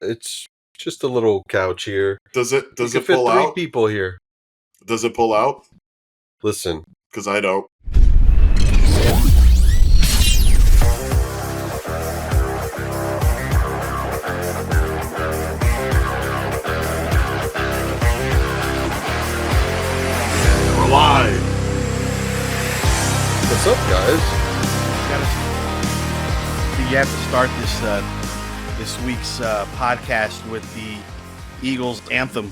It's just a little couch here. Does it You can fit fit pull three out? people here. Does it pull out? Listen. Because I don't. We're live. What's up, guys? You have to start this week's podcast with the Eagles anthem.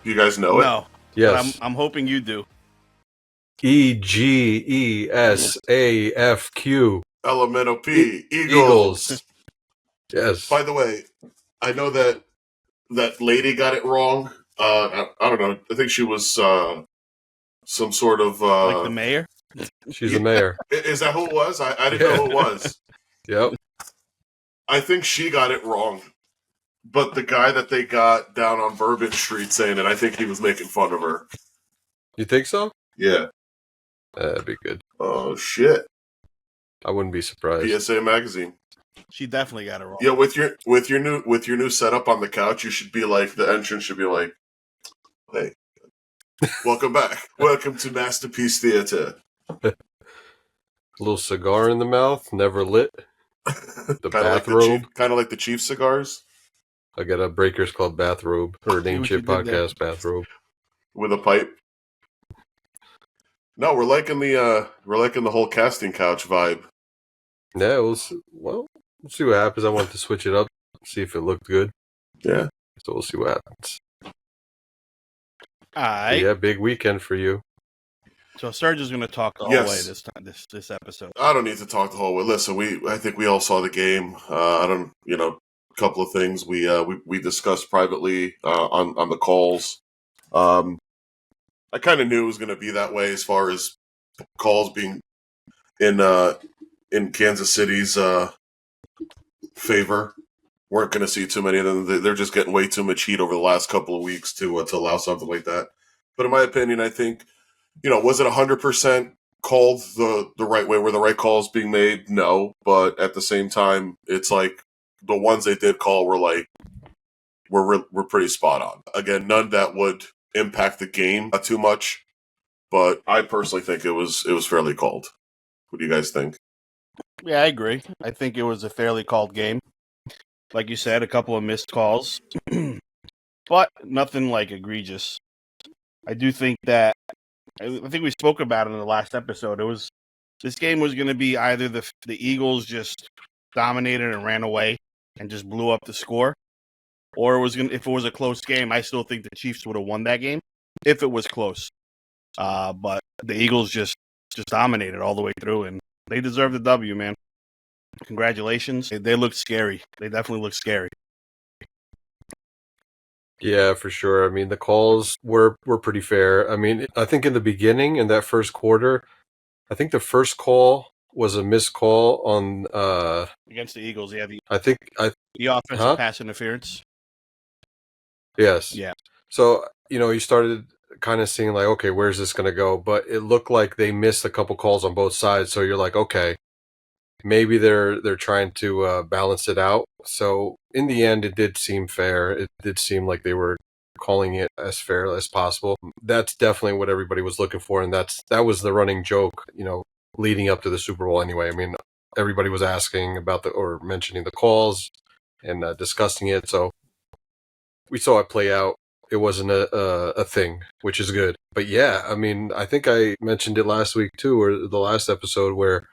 You guys know it? No. Yes. But I'm hoping you do. EGESAFQ. Elemental P. Eagles. Yes. By the way, I know that lady got it wrong. I don't know. I think she was some sort of... Like the mayor? She's the mayor. Is that who it was? I didn't know who it was. Yep. I think she got it wrong. But the guy that they got down on Bourbon Street saying it, I think he was making fun of her. You think so? Yeah. That'd be good. Oh, shit. I wouldn't be surprised. PSA Magazine. She definitely got it wrong. Yeah, with your new setup on the couch, you should be like, the entrance should be like, hey, welcome back. Welcome to Masterpiece Theater. A little cigar in the mouth, never lit. The bathrobe. Kind of like the Chief cigars. I got a Breakers Club bathrobe, or an Ancient Podcast bathrobe. With a pipe. No, we're liking the whole casting couch vibe. Yeah, we'll see what happens. I wanted to switch it up, see if it looked good. Yeah. So we'll see what happens. All right. Yeah, big weekend for you. So Serge is going to talk the whole way this time, this episode. I don't need to talk the whole way. Listen, I think we all saw the game. A couple of things we discussed privately on the calls. I kind of knew it was going to be that way as far as calls being in Kansas City's favor. Weren't going to see too many of them. They're just getting way too much heat over the last couple of weeks to allow something like that. But in my opinion, I think, was it 100% called the right way? Were the right calls being made? No. But at the same time, it's like the ones they did call were pretty spot on. Again, none that would impact the game too much. But I personally think it was fairly called. What do you guys think? Yeah, I agree. I think it was a fairly called game. Like you said, a couple of missed calls. But nothing like egregious. I do think that I think we spoke about it in the last episode. This game was going to be either the Eagles just dominated and ran away and just blew up the score, or if it was a close game, I still think the Chiefs would have won that game if it was close. But the Eagles just dominated all the way through, and they deserve the W, man. Congratulations. They look scary. They definitely look scary. Yeah, for sure. I mean, the calls were pretty fair. I mean, I think in the beginning, in that first quarter, I think the first call was a missed call on against the Eagles. Yeah, the offensive pass interference. Yes. Yeah. So, you started kind of seeing like, okay, where's this going to go? But it looked like they missed a couple calls on both sides. So you're like, okay, maybe they're trying to balance it out. So in the end, it did seem fair. It did seem like they were calling it as fair as possible. That's definitely what everybody was looking for, and that was the running joke, leading up to the Super Bowl. Anyway, I mean, everybody was asking about or mentioning the calls and discussing it. So we saw it play out. It wasn't a thing, which is good. But yeah, I mean, I think I mentioned it last week too, or the last episode where.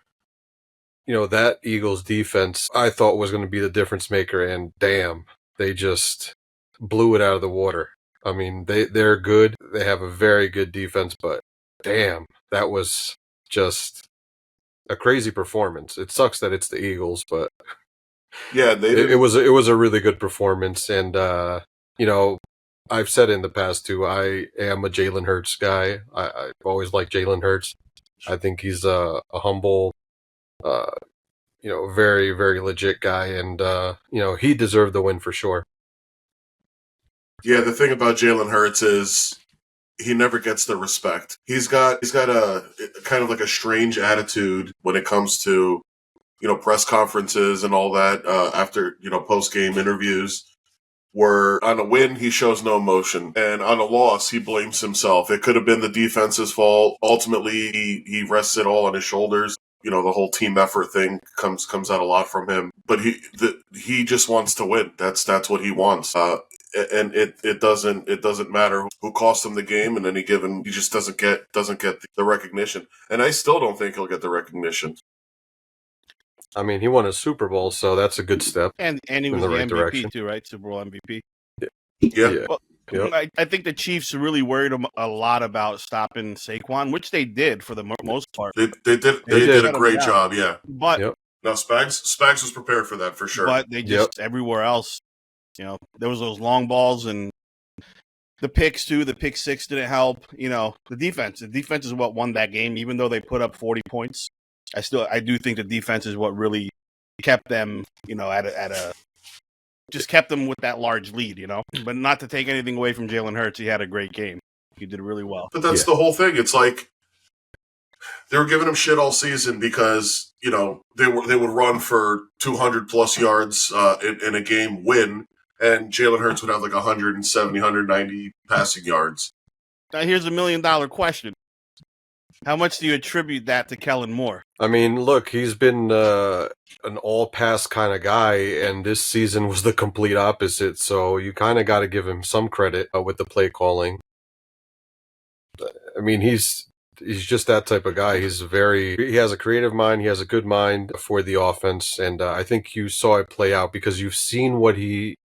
That Eagles defense, I thought was going to be the difference maker, and damn, they just blew it out of the water. I mean, they're good. They have a very good defense, but damn, that was just a crazy performance. It sucks that it's the Eagles, but yeah, it was a really good performance. And I've said in the past too, I am a Jalen Hurts guy. I've always liked Jalen Hurts. I think he's a humble. Very, very legit guy, and he deserved the win for sure. Yeah, the thing about Jalen Hurts is he never gets the respect. He's got a kind of like a strange attitude when it comes to, press conferences and all that after post game interviews. Where on a win, he shows no emotion. And on a loss, he blames himself. It could have been the defense's fault. Ultimately, he rests it all on his shoulders. The whole team effort thing comes out a lot from him. But he just wants to win. That's what he wants. And it doesn't matter who cost him the game in any given. He just doesn't get the recognition. And I still don't think he'll get the recognition. I mean, he won a Super Bowl, so that's a good step. And he was the MVP direction too, right? Super Bowl MVP. Yeah. Well, yep. I think the Chiefs really worried a lot about stopping Saquon, which they did for the most part. They did a great job, yeah. But no, Spags was prepared for that for sure. But they just everywhere else, there was those long balls and the picks too. The pick six didn't help. The defense is what won that game, even though they put up 40 points. I do think the defense is what really kept them, just kept them with that large lead, But not to take anything away from Jalen Hurts, he had a great game. He did really well. But that's the whole thing. It's like they were giving him shit all season because they would run for 200 plus yards in a game win, and Jalen Hurts would have like 170, 190 passing yards. Now here's $1 million question. How much do you attribute that to Kellen Moore? I mean, look, he's been an all-pass kind of guy, and this season was the complete opposite. So you kind of got to give him some credit with the play calling. I mean, he's just that type of guy. He has a creative mind. He has a good mind for the offense, and I think you saw it play out because you've seen what he's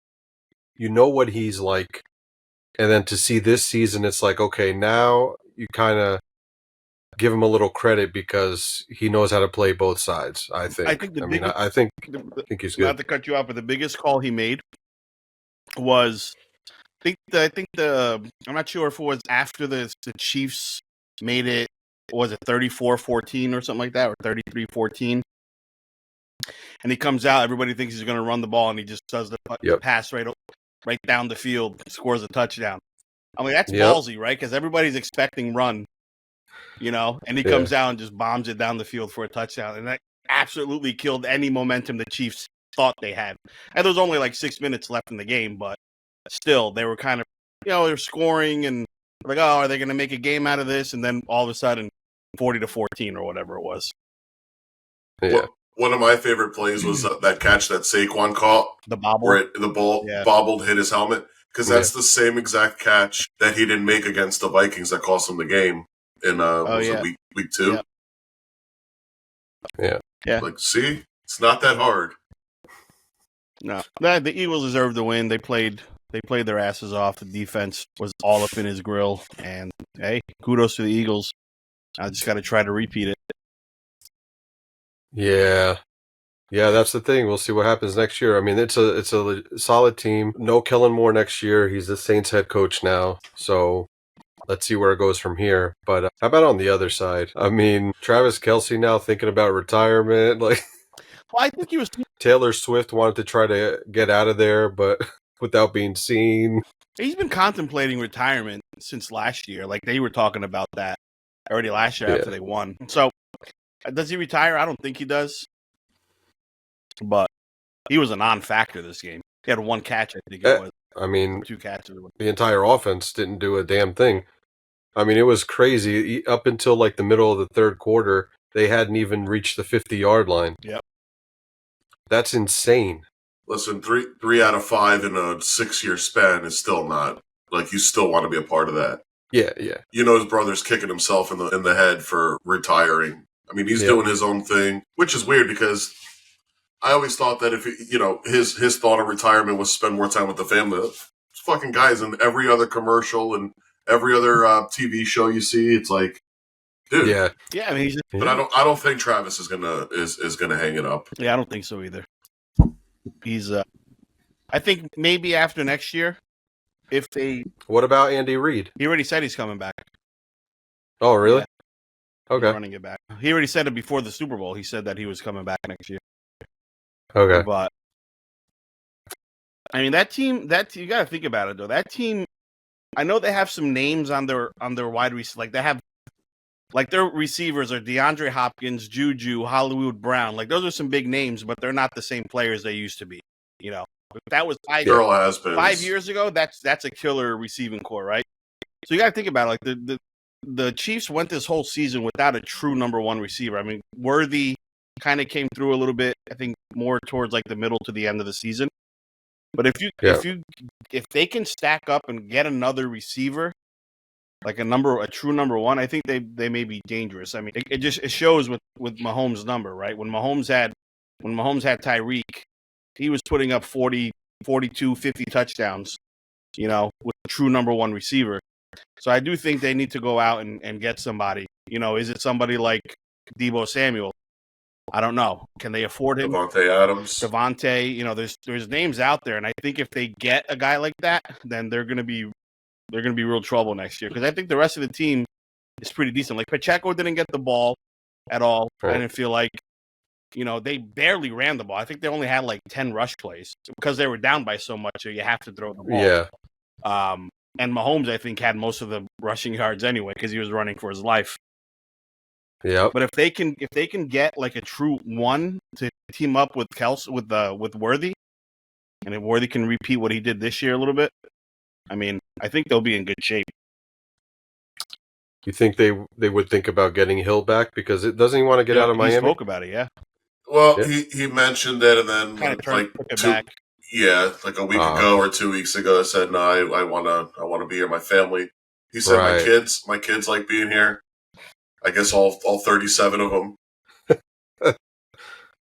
like, and then to see this season, it's like, okay, now you kind of give him a little credit because he knows how to play both sides. I think he's good. Not to cut you off, but the biggest call he made was, I'm not sure if it was after the Chiefs made it. Was it 34-14 or something like that, or 33-14? And he comes out. Everybody thinks he's going to run the ball, and he just does the pass right down the field, scores a touchdown. I mean, that's ballsy, right? Because everybody's expecting run. And he comes out and just bombs it down the field for a touchdown. And that absolutely killed any momentum the Chiefs thought they had. And there was only like 6 minutes left in the game, but still, they were kind of, they're scoring and like, oh, are they going to make a game out of this? And then all of a sudden, 40-14 or whatever it was. Yeah. Well, one of my favorite plays was that catch that Saquon caught. The bobble. Where the ball bobbled, hit his helmet. Because that's the same exact catch that he didn't make against the Vikings that cost him the game. In week 2. Yeah. Like, see, it's not that hard. No, the Eagles deserved the win. They played their asses off. The defense was all up in his grill, and hey, kudos to the Eagles. I just got to try to repeat it. Yeah, that's the thing. We'll see what happens next year. I mean, it's a solid team. No Kellen Moore next year. He's the Saints head coach now, so. Let's see where it goes from here. But how about on the other side? I mean, Travis Kelce now thinking about retirement. Like, well, I think he was. Taylor Swift wanted to try to get out of there, but without being seen. He's been contemplating retirement since last year. Like, they were talking about that already last year after they won. So, does he retire? I don't think he does. But he was a non-factor this game. He had one catch, I think it was. I mean, 2 catches. The entire offense didn't do a damn thing. I mean, it was crazy. Up until like the middle of the third quarter, they hadn't even reached the 50-yard line. Yep. That's insane. Listen, three out of 5 in a 6-year span is still not, like, you still want to be a part of that. Yeah. His brother's kicking himself in the head for retiring. I mean, he's doing his own thing, which is weird because I always thought that if his thought of retirement was spend more time with the family. This fucking guy's in every other commercial and every other TV show you see. It's like, dude. Yeah. I mean, but I don't think Travis is gonna hang it up. Yeah, I don't think so either. He's I think maybe after next year, if they. What about Andy Reid? He already said he's coming back. Oh, really? Yeah. Okay. He's running it back. He already said it before the Super Bowl. He said that he was coming back next year. Okay. But I mean, that team. You got to think about it though. That team. I know they have some names on their wide receiver. Like they have like their receivers are DeAndre Hopkins, Juju, Hollywood Brown. Like those are some big names, but they're not the same players they used to be. You know, if that was They're all 5 has-beens. years ago, that's a killer receiving core, right? So you got to think about it. Like the Chiefs went this whole season without a true number one receiver. I mean, Worthy kind of came through a little bit. I think more towards like the middle to the end of the season. But if they can stack up and get another receiver, like a true number one, I think they may be dangerous. I mean, it shows with Mahomes' number, right? When Mahomes had Tyreek, he was putting up 40, 42, 50 touchdowns, you know, with a true number one receiver. So I do think they need to go out and get somebody. You know, is it somebody like Deebo Samuel? I don't know. Can they afford him? Devontae Adams. Devontae, you know, there's names out there, and I think if they get a guy like that, then they're gonna be real trouble next year. Because I think the rest of the team is pretty decent. Like Pacheco didn't get the ball at all. Right. I didn't feel like, you know, they barely ran the ball. I think they only had like 10 rush plays because they were down by so much. So you have to throw the ball. Yeah. And Mahomes, I think, had most of the rushing yards anyway because he was running for his life. Yeah. But if they can get like a true one to team up with with Worthy, and if Worthy can repeat what he did this year a little bit, I mean, I think they'll be in good shape. You think they would think about getting Hill back because it doesn't he want to get out of Miami? He spoke about it, yeah. Well, Yeah. he mentioned it, and then Kind of like took it back. Yeah, like a week ago or 2 weeks ago, I said, "No, I wanna be here. My family." He said, Right. my kids like being here. I guess all 37 of them.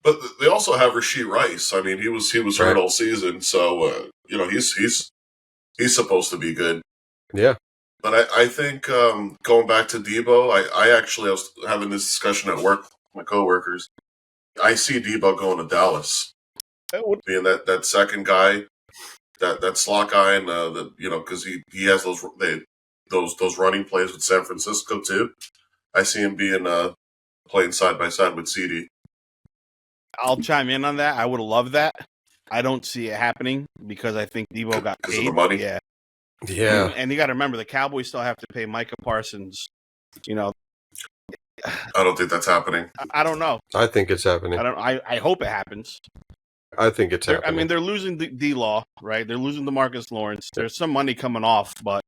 But they also have Rashee Rice. I mean, he was hurt Right. all season, so you know he's supposed to be good. Yeah. But I think going back to Debo, I was having this discussion at work with my coworkers. I see Debo going to Dallas. Being that second guy, that slot guy, and because he has those running plays with San Francisco too. I see him being playing side by side with CD. I'll chime in on that. I would love that. I don't see it happening because I think Debo got because paid. of the money. Yeah. And you got to remember the Cowboys still have to pay Micah Parsons. You know, I don't think that's happening. I don't know. I think it's happening. I hope it happens. I think it's happening. I mean, they're losing D-Law, right? They're losing DeMarcus Lawrence. There's some money coming off, but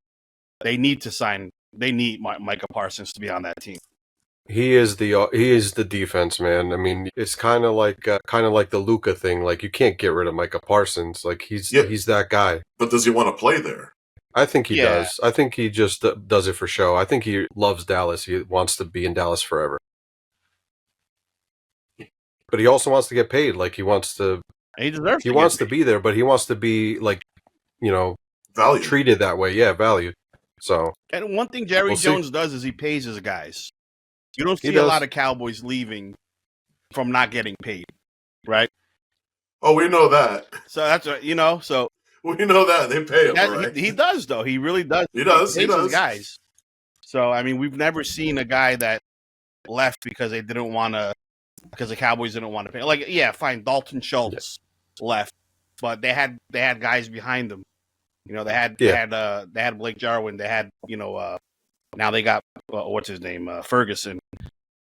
they need to sign. They need Micah Parsons to be on that team. He is the defense man. I mean, it's kind of like the Luka thing. Like you can't get rid of Micah Parsons. Like he's that guy. But does he want to play there? I think he does. I think he just does it for show. I think he loves Dallas. He wants to be in Dallas forever. But he also wants to get paid. Like he wants to. He deserves. He wants to be there, but he wants to be like, Value. treated that way. Yeah, valued. So. And one thing Jerry Jones does is he pays his guys. You don't see a lot of Cowboys leaving from not getting paid, right? Oh, we know that. So that's so we know that they pay him. Right? He does though. He really does. He does. He pays his guys. So I mean, we've never seen a guy that left because they didn't want to, because the Cowboys didn't want to pay. Like, yeah, fine. Dalton Schultz left, but they had guys behind them. You know, they had Blake Jarwin. They had now they got what's his name, Ferguson.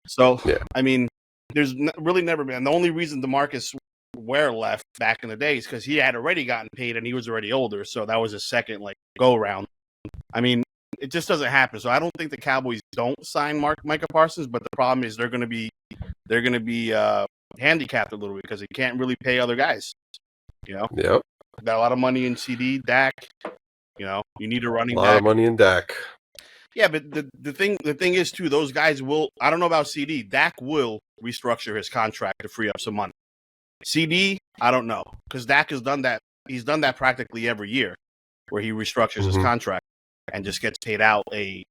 So I mean, there's really never been. And the only reason DeMarcus Ware left back in the day is because he had already gotten paid and he was already older. So that was his second go round. I mean, it just doesn't happen. So I don't think the Cowboys don't sign Micah Parsons, but the problem is they're going to be handicapped a little bit because they can't really pay other guys. You know. Yep. Got a lot of money in CD, Dak. You know, you need a running back. A lot of money in Dak. Yeah, but the thing is too, those guys will. I don't know about CD. Dak will restructure his contract to free up some money. CD, I don't know, because Dak has done that. He's done that practically every year, where he restructures his contract and just gets paid out a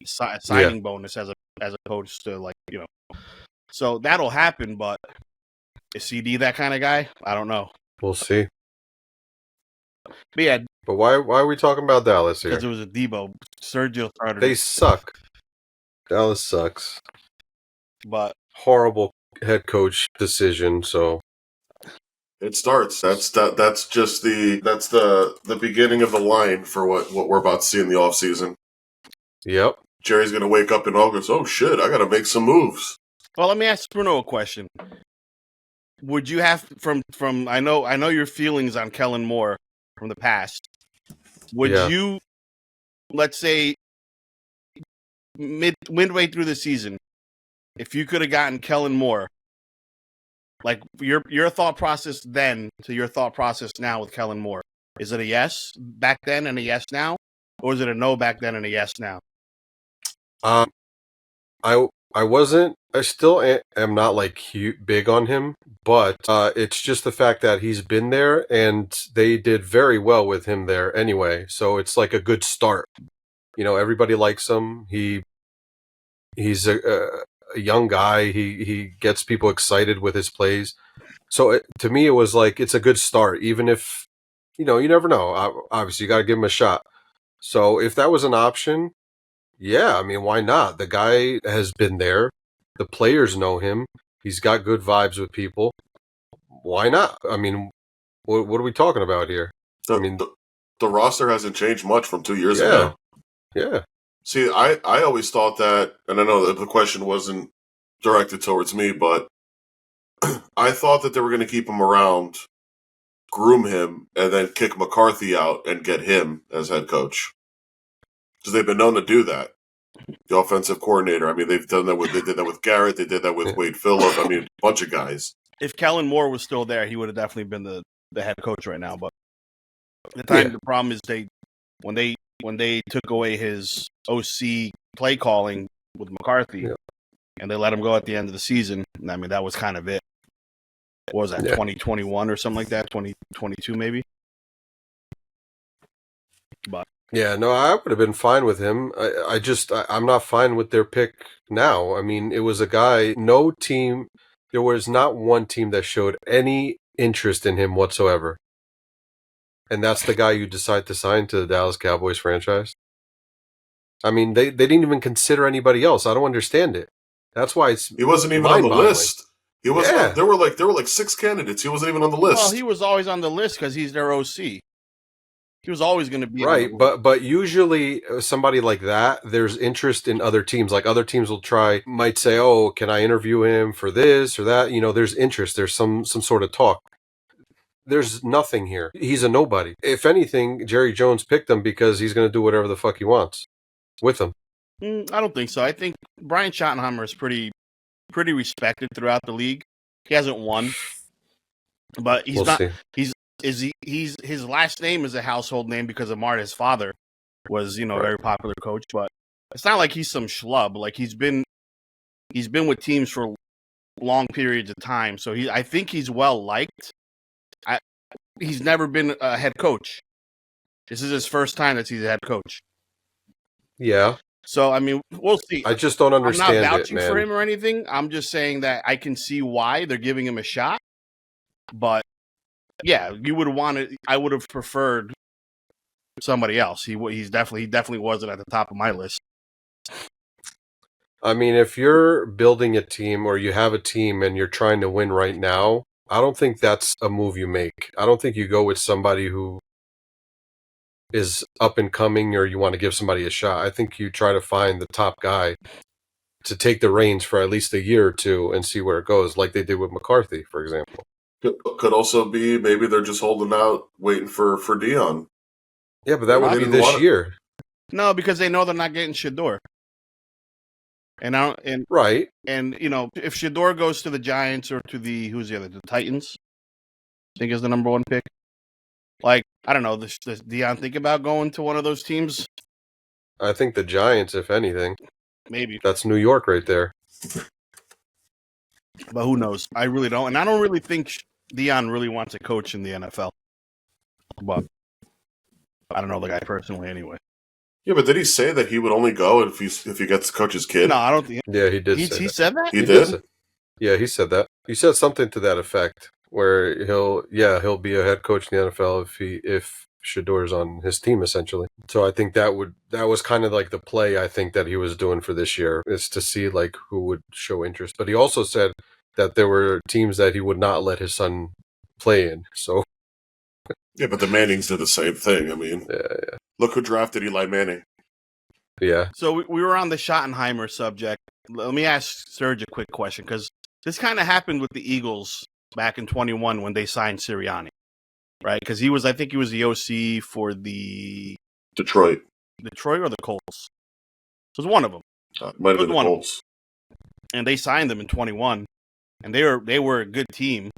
signing bonus as opposed to So that'll happen, but is CD that kind of guy? I don't know. We'll see. But yeah. But why are we talking about Dallas here? Because it was a Debo. Sergio started. They suck. Dallas sucks. But horrible head coach decision. So it starts. That's just the beginning of the line for what we're about to see in the offseason. Yep. Jerry's going to wake up in August. Oh shit! I got to make some moves. Well, let me ask Bruno a question. Would you have from I know your feelings on Kellen Moore from the past. Would you, let's say, midway through the season, if you could have gotten Kellen Moore, like your thought process then to your thought process now with Kellen Moore, is it a yes back then and a yes now, or is it a no back then and a yes now? I still am not like big on him, but it's just the fact that he's been there and they did very well with him there anyway. So it's like a good start. Everybody likes him. He's a young guy. He gets people excited with his plays. So to me, it was like it's a good start, even if you never know. Obviously, you got to give him a shot. So if that was an option, yeah, I mean, why not? The guy has been there. The players know him. He's got good vibes with people. Why not? I mean, what are we talking about here? The roster hasn't changed much from 2 years ago. Yeah. See, I always thought that, and I know that the question wasn't directed towards me, but I thought that they were going to keep him around, groom him, and then kick McCarthy out and get him as head coach. Because they've been known to do that. The offensive coordinator. I mean, they did that with Garrett. They did that with Wade Phillip. I mean, a bunch of guys. If Kellen Moore was still there, he would have definitely been the head coach right now. But the problem is when they took away his OC play calling with McCarthy, and they let him go at the end of the season. I mean, that was kind of it. What was that, 2021 or something like that? 2022 maybe? But yeah, no, I would have been fine with him. I'm not fine with their pick now. I mean, it was a guy, no team, there was not one team that showed any interest in him whatsoever. And that's the guy you decide to sign to the Dallas Cowboys franchise. I mean, they didn't even consider anybody else. I don't understand it. That's why he wasn't even on the list. He was. Yeah. There were like 6 candidates. He wasn't even on the list. Well, he was always on the list because he's their OC. He was always going to be right. But usually somebody like that, there's interest in other teams. Like other teams might say, "Oh, can I interview him for this or that?" There's interest. There's some sort of talk. There's nothing here. He's a nobody. If anything, Jerry Jones picked him because he's going to do whatever the fuck he wants with him. I don't think so. I think Brian Schottenheimer is pretty respected throughout the league. He hasn't won, but he's not. See. His last name is a household name because Amar, his father, was a very popular coach. But it's not like he's some schlub. Like he's been with teams for long periods of time. So I think he's well liked. He's never been a head coach. This is his first time that he's a head coach. Yeah. So, I mean, we'll see. I just don't understand it, I'm not vouching man. for him or anything. I'm just saying that I can see why they're giving him a shot. But, yeah, I would have preferred somebody else. He definitely wasn't at the top of my list. I mean, if you're building a team or you have a team and you're trying to win right now, I don't think that's a move you make. I don't think you go with somebody who is up and coming or you want to give somebody a shot. I think you try to find the top guy to take the reins for at least a year or two and see where it goes, like they did with McCarthy, for example. Could also be maybe they're just holding out, waiting for Dion. Yeah, but that would be this year. No, because they know they're not getting Shedeur. Right. And if Shedeur goes to the Giants or to the Titans, I think is the number 1 pick. Like, I don't know, does Dion think about going to one of those teams? I think the Giants, if anything. Maybe. That's New York right there. But who knows? I really don't. And I don't really think Dion really wants to coach in the NFL. But I don't know the guy personally anyway. Yeah, but did he say that he would only go if he gets to coach his kid? No, I don't think. Yeah, he did. He said that. He did. Yeah, he said that. He said something to that effect, where he'll be a head coach in the NFL if Shedeur's on his team, essentially. So I think that was kind of like the play I think that he was doing for this year, is to see like who would show interest. But he also said that there were teams that he would not let his son play in. So yeah, but the Mannings did the same thing. I mean, yeah. Look who drafted Eli Manning. Yeah. So we were on the Schottenheimer subject. Let me ask Serge a quick question, because this kind of happened with the Eagles back in 21 when they signed Sirianni, right? Because I think he was the OC for the Detroit. Detroit or the Colts. It was one of them. Might have been the one of them. Colts. And they signed them in 21, and they were a good team.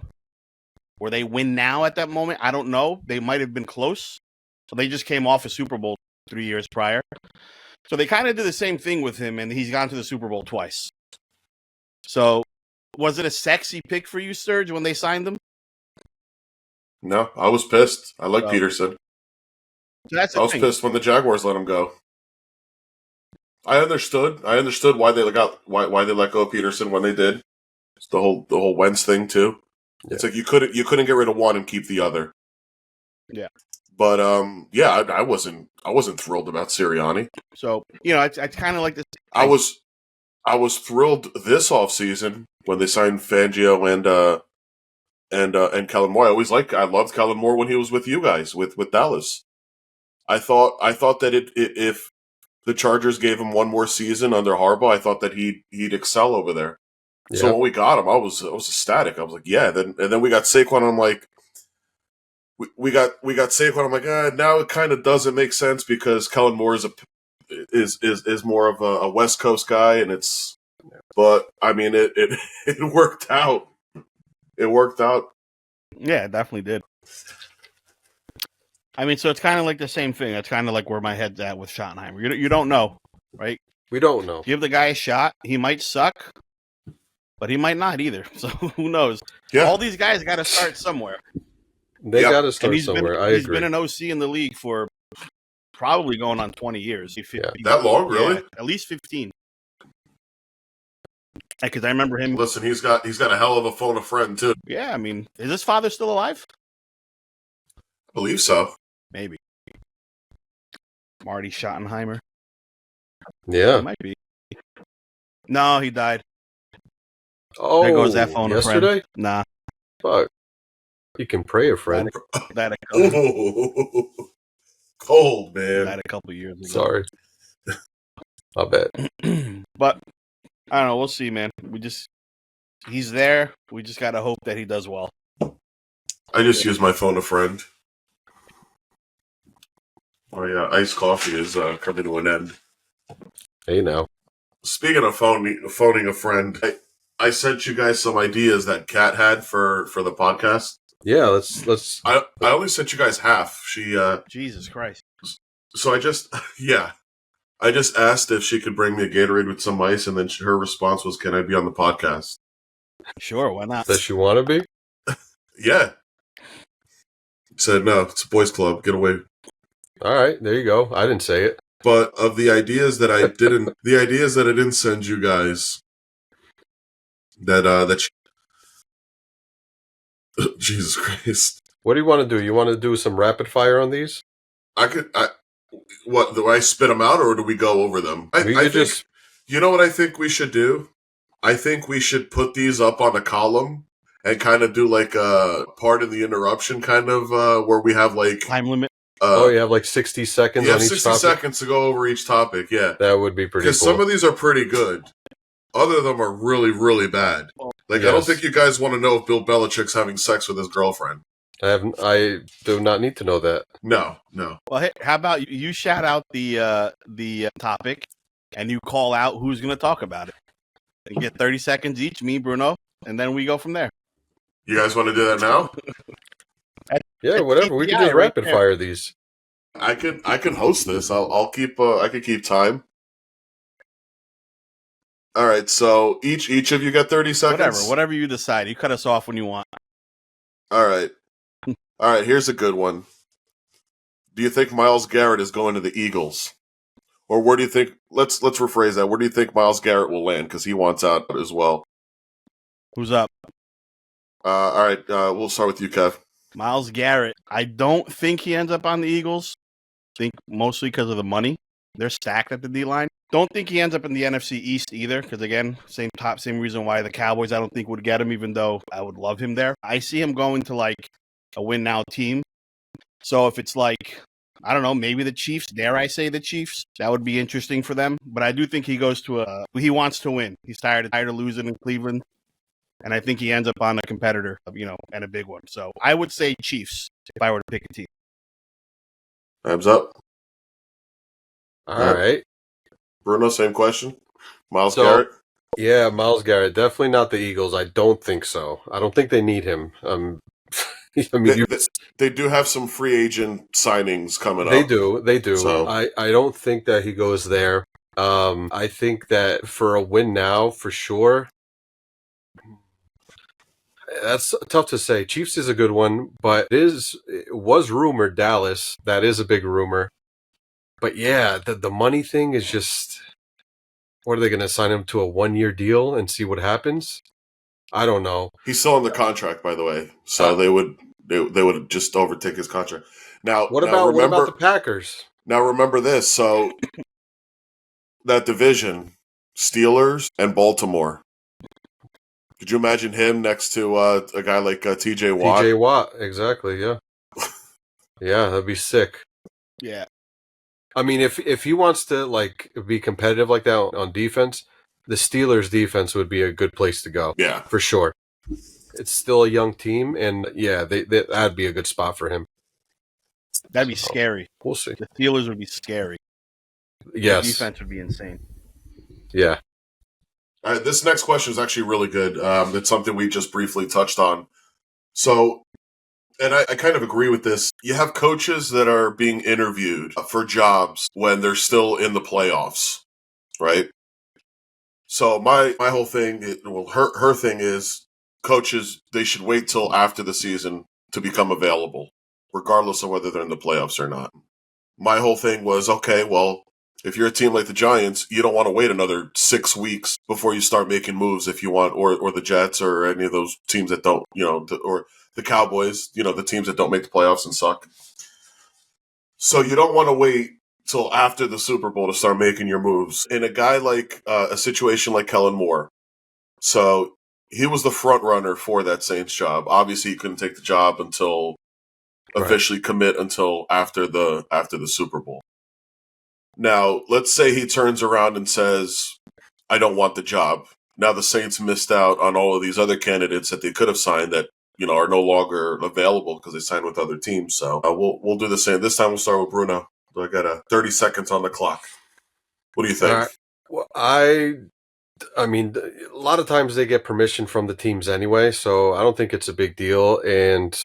Were they win now at that moment? I don't know. They might have been close. So they just came off a Super Bowl 3 years prior. So they kind of did the same thing with him, and he's gone to the Super Bowl twice. So was it a sexy pick for you, Serge, when they signed him? No, I was pissed. I like Peterson. So that's I was pissed when the Jaguars let him go. I understood why they why they let go of Peterson when they did. It's the whole Wentz thing too. Yeah. It's like you couldn't get rid of one and keep the other. Yeah. But I wasn't thrilled about Sirianni. So I kind of like this. I was thrilled this offseason when they signed Fangio and Kellen Moore. I loved Kellen Moore when he was with you guys with Dallas. I thought that if the Chargers gave him one more season under Harbaugh, I thought that he'd excel over there. Yeah. So when we got him, I was ecstatic. I was like, yeah. Then we got Saquon. And I'm like, we got Saquon. I'm like, now it kind of doesn't make sense because Kellen Moore is more of a West Coast guy, and it's. But I mean, it worked out. It worked out. Yeah, it definitely did. I mean, so it's kind of like the same thing. It's kind of like where my head's at with Schottenheimer. You don't know, right? We don't know. Give the guy a shot. He might suck, but he might not either. So who knows? Yeah. All these guys got to start somewhere. They got to start somewhere. I agree. He's been an OC in the league for probably going on 20 years. Yeah. That long, really? Yeah, at least 15. Because I remember him. Listen, he's got a hell of a phone a friend too. Yeah, I mean, is his father still alive? I believe so. Maybe. Marty Schottenheimer. Yeah, he might be. No, he died. Oh, there goes that phone yesterday? A friend. Nah. Fuck. You can pray a friend. That cold, man. That a couple years ago. Sorry. I bet. But I don't know. We'll see, man. He's there. We just gotta hope that he does well. I just use my phone a friend. Oh yeah, iced coffee is coming to an end. Hey now. Speaking of phoning a friend, I sent you guys some ideas that Kat had for the podcast. Yeah, let's. I only sent you guys half. She Jesus Christ. So I just asked if she could bring me a Gatorade with some ice, and then her response was, "Can I be on the podcast?" Sure, why not? Does she want to be? Yeah. Said no. It's a boys' club. Get away. All right, there you go. I didn't say it. But of the ideas that I didn't send you guys, Jesus Christ. What do you want to do? You want to do some rapid fire on these? What, do I spit them out or do we go over them? You know what I think we should do? I think we should put these up on a column and kind of do like a part in the interruption kind of where we have like time limit. You have like 60 seconds on each 60 topic? seconds to go over each topic, yeah. That would be pretty cool. Because some of these are pretty good. Other of them are really, really bad. Like, yes. I don't think you guys want to know if Bill Belichick's having sex with his girlfriend. I do not need to know that. No. Well, hey, how about you shout out the topic, and you call out who's going to talk about it. And get 30 seconds each, me, Bruno, and then we go from there. You guys want to do that now? Yeah, whatever. We can just rapid fire these. I can host this. I'll keep. I can keep time. All right. So each of you got 30 seconds. Whatever you decide. You cut us off when you want. All right. Here's a good one. Do you think Myles Garrett is going to the Eagles, or where do you think? Let's rephrase that. Where do you think Myles Garrett will land? Because he wants out as well. Who's up? All right. We'll start with you, Kev. Myles Garrett. I don't think he ends up on the Eagles. I think mostly because of the money. They're stacked at the D-line. Don't think he ends up in the NFC East either, because again, same reason why the Cowboys I don't think would get him, even though I would love him there. I see him going to like a win now team. So if it's like I don't know, maybe the Chiefs. Dare I say the Chiefs? That would be interesting for them. But I do think he goes to he wants to win. He's tired of losing in Cleveland. And I think he ends up on a competitor, and a big one. So I would say Chiefs if I were to pick a team. Time's up. All right. Bruno, same question. Myles So, Garrett. Yeah, Myles Garrett. Definitely not the Eagles. I don't think so. I don't think they need him. I mean, They do have some free agent signings coming they up. do. They do. So I don't think that he goes there. I think that for a win now, for sure. That's tough to say. Chiefs is a good one, but it was rumored Dallas. That is a big rumor. But yeah, the money thing is just. What are they going to sign him to a 1-year deal and see what happens? I don't know. he's still under contract, by the way. So they would just overtake his contract. Now, what about the Packers? Now remember this. So that division, Steelers and Baltimore. Could you imagine him next to a guy like T.J. Watt? T.J. Watt, exactly. Yeah, yeah, that'd be sick. Yeah. I mean, if he wants to be competitive like that on defense, the Steelers' defense would be a good place to go. Yeah, for sure. It's still a young team, and yeah, that'd be a good spot for him. That'd be scary. We'll see. The Steelers would be scary. Yes, the defense would be insane. Yeah. All right, this next question is actually really good. It's something we just briefly touched on. So, and I kind of agree with this. You have coaches that are being interviewed for jobs when they're still in the playoffs, right? So my whole thing, her thing is coaches, they should wait till after the season to become available, regardless of whether they're in the playoffs or not. My whole thing was, okay, well, if you're a team like the Giants, you don't want to wait another 6 weeks before you start making moves if you want, or the Jets or any of those teams that don't, or the Cowboys, the teams that don't make the playoffs and suck. So you don't want to wait till after the Super Bowl to start making your moves. In a guy like a situation like Kellen Moore, so he was the front runner for that Saints job. Obviously, he couldn't take the job until officially commit until after the Super Bowl. Now, let's say he turns around and says, I don't want the job. Now the Saints missed out on all of these other candidates that they could have signed that, are no longer available because they signed with other teams. So we'll do the same. This time we'll start with Bruno. I got 30 seconds on the clock. What do you think? All right. Well, I mean, a lot of times they get permission from the teams anyway, so I don't think it's a big deal. And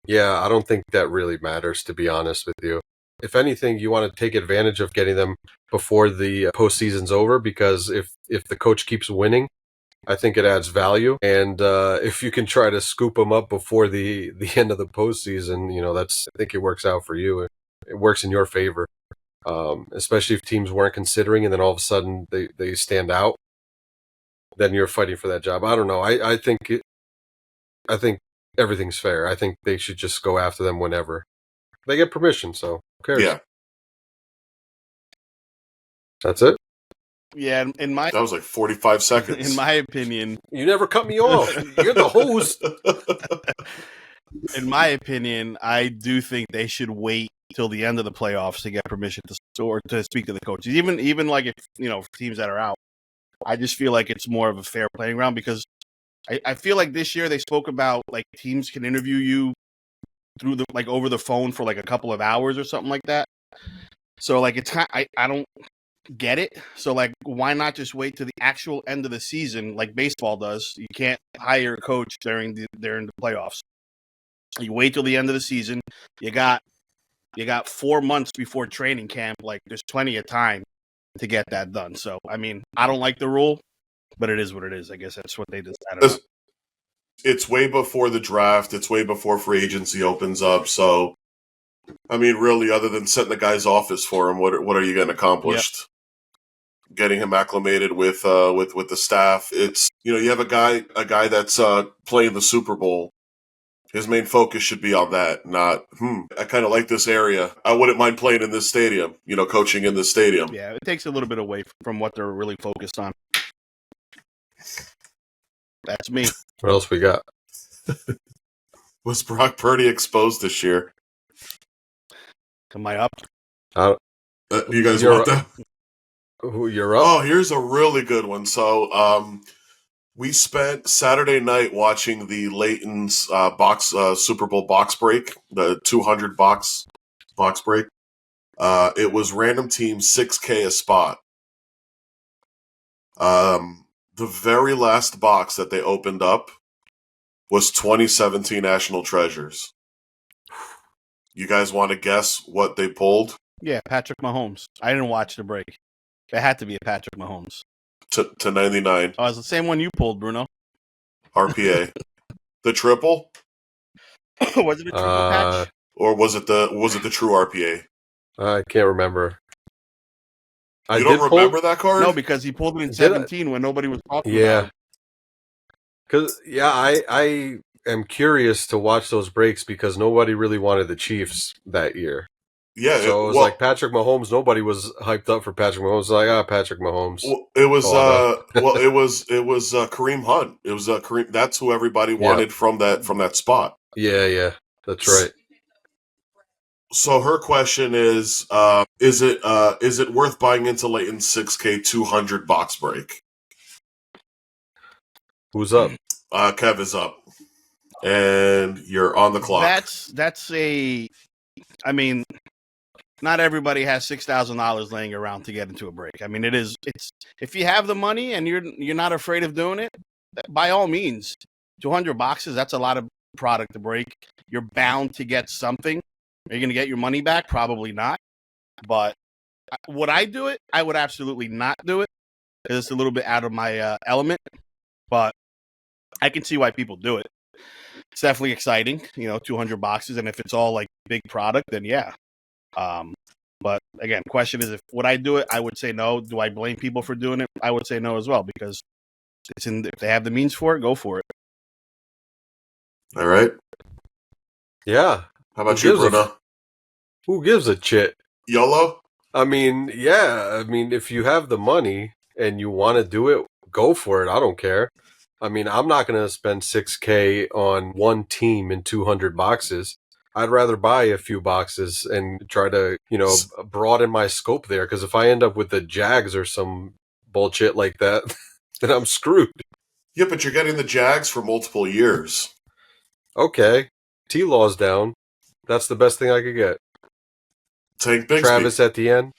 yeah, I don't think that really matters, to be honest with you. If anything, you want to take advantage of getting them before the postseason's over, because if the coach keeps winning, I think it adds value. And if you can try to scoop them up before the end of the postseason, I think it works out for you. It works in your favor, especially if teams weren't considering and then all of a sudden they stand out. Then you're fighting for that job. I don't know. I think everything's fair. I think they should just go after them whenever they get permission. So who cares? Yeah. That's it? Yeah, that was like 45 seconds. In my opinion. You never cut me off. You're the host. In my opinion, I do think they should wait till the end of the playoffs to get permission to speak to the coaches. Even like if teams that are out. I just feel like it's more of a fair playing ground because I feel like this year they spoke about like teams can interview you through over the phone for like a couple of hours or something like that. So like it's kind I don't get it. So like why not just wait to the actual end of the season like baseball does? You can't hire a coach during the playoffs. You wait till the end of the season. You got 4 months before training camp. Like there's plenty of time to get that done. So I mean, I don't like the rule, but it is what it is. I guess that's what they decided on. It's way before the draft. It's way before free agency opens up. So, I mean, really, other than setting the guy's office for him, what are you getting accomplished? Yep. Getting him acclimated with the staff. It's you have a guy that's playing the Super Bowl. His main focus should be on that, not, I kind of like this area. I wouldn't mind playing in this stadium, coaching in this stadium. Yeah, it takes a little bit away from what they're really focused on. That's me. What else we got? Was Brock Purdy exposed this year? Am I up? You guys You're want that? you're up. Oh, here's a really good one. So, we spent Saturday night watching the Layton's Super Bowl box break, the 200 box break. It was random team 6K a spot. The very last box that they opened up was 2017 National Treasures. You guys want to guess what they pulled? Yeah, Patrick Mahomes. I didn't watch the break. It had to be a Patrick Mahomes. To 99 Oh, it's the same one you pulled, Bruno. RPA. The triple? Was it a triple patch? Or was it the true RPA? I can't remember. You don't remember that card? No, because he pulled it in 17 when nobody was talking about it. Because I am curious to watch those breaks because nobody really wanted the Chiefs that year. Yeah, so it was like Patrick Mahomes. Nobody was hyped up for Patrick Mahomes. It was like, Patrick Mahomes. Well, it was Kareem Hunt. It was Kareem. That's who everybody wanted from that spot. Yeah, that's right. So her question is it worth buying into Layton's 6K 200 box break? Who's up? Kev is up, and you're on the clock. That's a. I mean, not everybody has $6,000 laying around to get into a break. I mean, it's if you have the money and you're not afraid of doing it, by all means, 200 boxes. That's a lot of product to break. You're bound to get something. Are you going to get your money back? Probably not. But would I do it? I would absolutely not do it because it's a little bit out of my element. But I can see why people do it. It's definitely exciting, 200 boxes. And if it's all like big product, then yeah. But again, question is, would I do it? I would say no. Do I blame people for doing it? I would say no as well because if they have the means for it, go for it. All right. Yeah. How about you, Bruno? Who gives a shit? YOLO? I mean, yeah. I mean, if you have the money and you want to do it, go for it. I don't care. I mean, I'm not going to spend $6K on one team in 200 boxes. I'd rather buy a few boxes and try to, broaden my scope there. Because if I end up with the Jags or some bullshit like that, then I'm screwed. Yeah, but you're getting the Jags for multiple years. Okay. T-Law's down. That's the best thing I could get. Tank Bigsby. Travis at the end.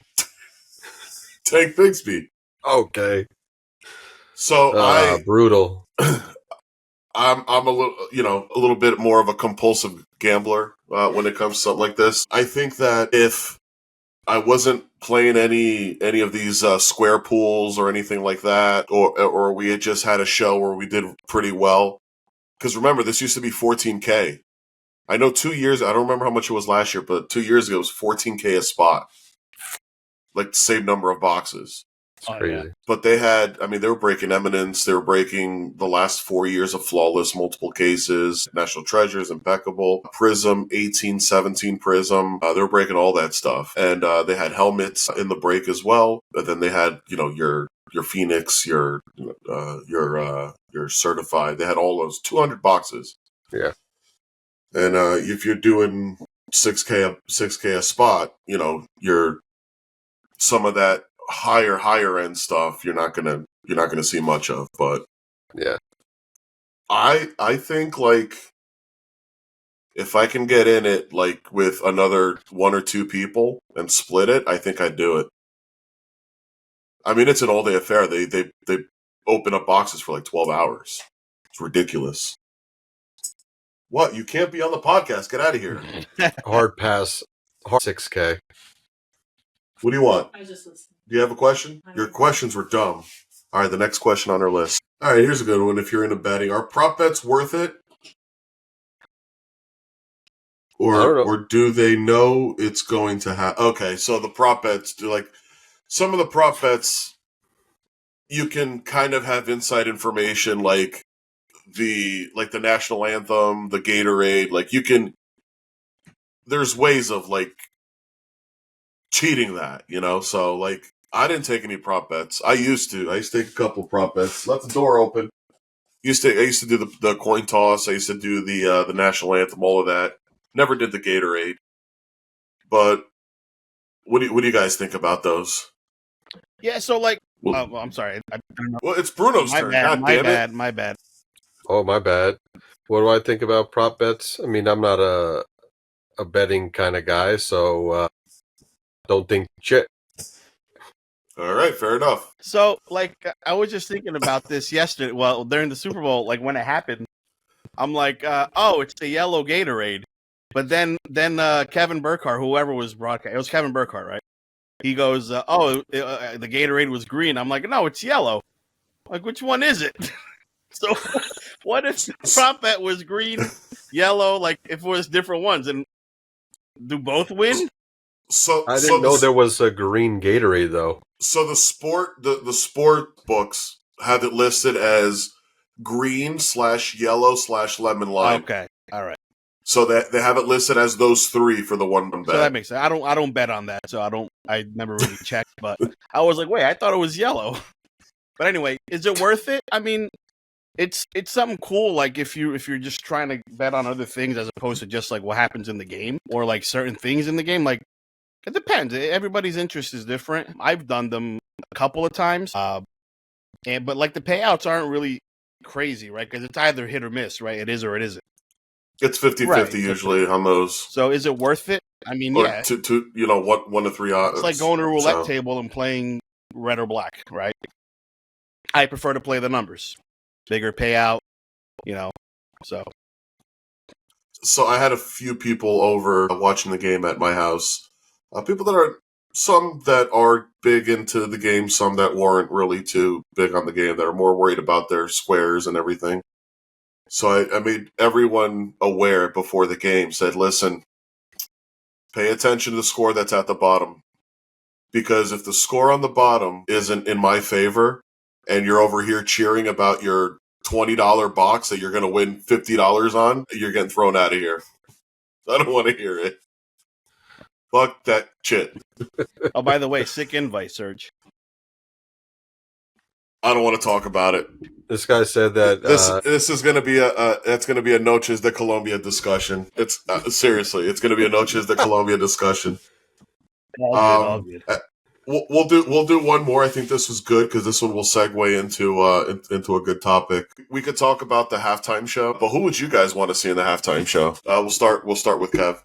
Tank Bigsby. Okay. So brutal. I'm a little bit more of a compulsive gambler when it comes to something like this. I think that if I wasn't playing any of these square pools or anything like that, or we had just had a show where we did pretty well, because remember this used to be 14K. I know 2 years. I don't remember how much it was last year, but 2 years ago it was 14K a spot, like the same number of boxes. It's crazy. Yeah. But they were breaking Eminence. They were breaking the last 4 years of Flawless, multiple cases, National Treasures, Impeccable, Prism, 1817 Prism. They were breaking all that stuff. And they had helmets in the break as well. But then they had, your Phoenix, your Certified. They had all those 200 boxes. Yeah. And if you're doing 6K a spot, you're some of that higher end stuff you're not gonna see much of. But yeah, I think like if I can get in it like with another one or two people and split it, I think I'd do it. I mean, it's an all day affair. They open up boxes for like 12 hours. It's ridiculous. What? You can't be on the podcast. Get out of here. Hard pass. 6K. What do you want? I just listened. Do you have a question? Your questions were dumb. All right, the next question on our list. All right, here's a good one. If you're into betting, are prop bets worth it? Or do they know it's going to happen? Okay, so the prop bets do like some of the prop bets. You can kind of have inside information, like the national anthem, the Gatorade. Like you can. There's ways of like cheating that, So like. I didn't take any prop bets. I used to take a couple prop bets. Left the door open. I used to do the coin toss. I used to do the national anthem, all of that. Never did the Gatorade. But What do you guys think about those? Yeah, so like, Well, I'm sorry. I don't know. well, it's Bruno's My turn. bad. God My damn bad. it! My bad. Oh, my bad. What do I think about prop bets? I mean, I'm not a betting kind of guy, so don't think shit. All right, fair enough. So, like, I was just thinking about this yesterday. Well, during the Super Bowl, like when it happened, I'm like, oh, it's the yellow Gatorade. But then Kevin Burkhardt, whoever was broadcast, it was Kevin Burkhardt, right? He goes, the Gatorade was green. I'm like, no, it's yellow. Like, which one is it? So, what if the prop bet was green, yellow? Like, if it was different ones, and do both win? So I so didn't know the there was a green Gatorade though. so the sport books have it listed as green/yellow/lemon lime. Okay, all right. So that they have it listed as those three for the one bet. So that makes sense. I don't bet on that, so I never really checked, but I was like, wait, I thought it was yellow. But anyway, is it worth it? I mean, it's something cool. Like if you're just trying to bet on other things as opposed to just like what happens in the game or like certain things in the game. Like it depends. Everybody's interest is different. I've done them a couple of times, but like the payouts aren't really crazy, right? Because it's either hit or miss, right? It is or it isn't. It's 50-50 Right. usually on those. So is it worth it? I mean, Or yeah. to one to three odds. It's like going to a roulette So- table and playing red or black, right? I prefer to play the numbers. Bigger payout, so. So I had a few people over watching the game at my house. People that are some that are big into the game, some that weren't really too big on the game, that are more worried about their squares and everything. So I made everyone aware before the game, said, listen, pay attention to the score that's at the bottom. Because if the score on the bottom isn't in my favor and you're over here cheering about your $20 box that you're going to win $50 on, you're getting thrown out of here. I don't want to hear it. Fuck that shit. Oh, by the way, sick invite, Serge. I don't want to talk about it. This guy said that This is going to be a Noches de Colombia discussion. It's seriously, it's going to be a Noches de Colombia discussion. All good. We'll do one more. I think this was good because this one will segue into a good topic. We could talk about the halftime show, but who would you guys want to see in the halftime show? We'll start with Kev.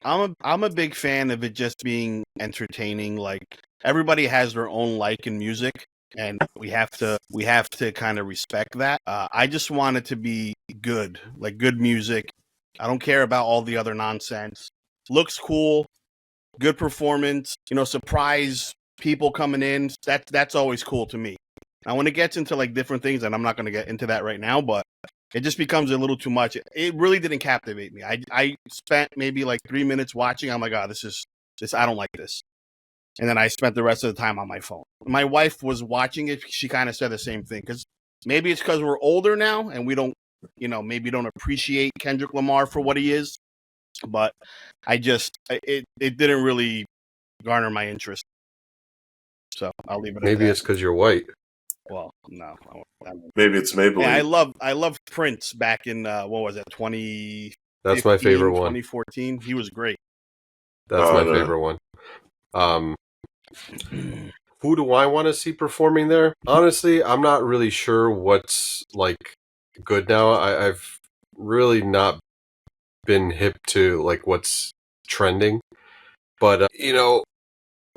I'm a big fan of it just being entertaining. Like everybody has their own like in music, and we have to kind of respect that. I just want it to be good, like good music. I don't care about all the other nonsense. Looks cool, good performance. Surprise people coming in. That's always cool to me. Now, when it gets into like different things, and I'm not going to get into that right now, but it just becomes a little too much. It really didn't captivate me. I spent maybe like 3 minutes watching. I'm like, oh, this. I don't like this. And then I spent the rest of the time on my phone. My wife was watching it. She kind of said the same thing. Because maybe it's because we're older now and we don't, maybe don't appreciate Kendrick Lamar for what he is. But it didn't really garner my interest. So I'll leave it at that. maybe it's because you're white. Well, no. Maybe it's Maybelline. Yeah, I love Prince back in what was it, 2015, That's my favorite one. 2014. He was great. That's my favorite one. Who do I want to see performing there? Honestly, I'm not really sure what's like good now. I've really not been hip to like what's trending. But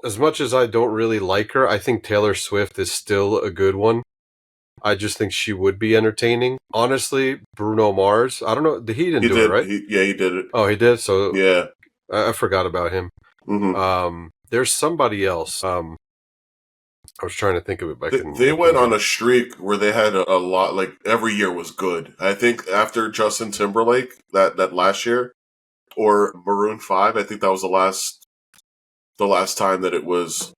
as much as I don't really like her, I think Taylor Swift is still a good one. I just think she would be entertaining. Honestly, Bruno Mars, I don't know. He didn't do it, right? He did it. Oh, he did? So Yeah. I forgot about him. Mm-hmm. There's somebody else. I was trying to think of it, but They went on a streak where they had a lot, like every year was good. I think after Justin Timberlake, that last year, or Maroon 5, I think that was the last time that it was.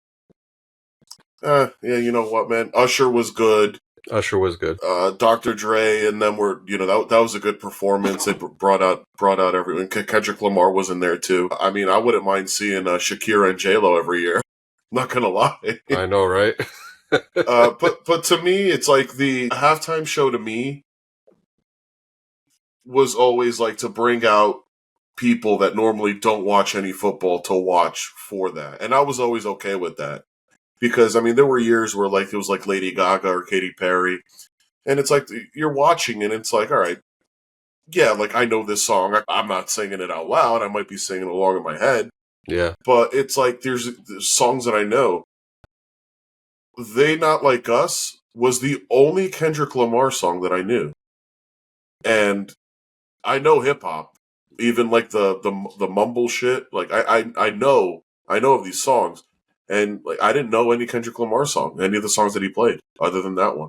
Yeah, you know what, man? Usher was good. Usher was good. Dr. Dre and them were, that was a good performance. They brought out everyone. Kendrick Lamar was in there too. I mean, I wouldn't mind seeing Shakira and J-Lo every year. Not gonna lie. I know, right? But to me, it's like the halftime show to me was always like to bring out people that normally don't watch any football to watch for that. And I was always okay with that. Because, I mean, there were years where, like, it was like Lady Gaga or Katy Perry. And it's like, you're watching and it's like, all right, yeah, like, I know this song. I'm not singing it out loud. I might be singing along in my head. Yeah. But it's like, there's songs that I know. They Not Like Us was the only Kendrick Lamar song that I knew. And I know hip hop, even like the mumble shit. Like I know of these songs, and like I didn't know any Kendrick Lamar song, any of the songs that he played, other than that one.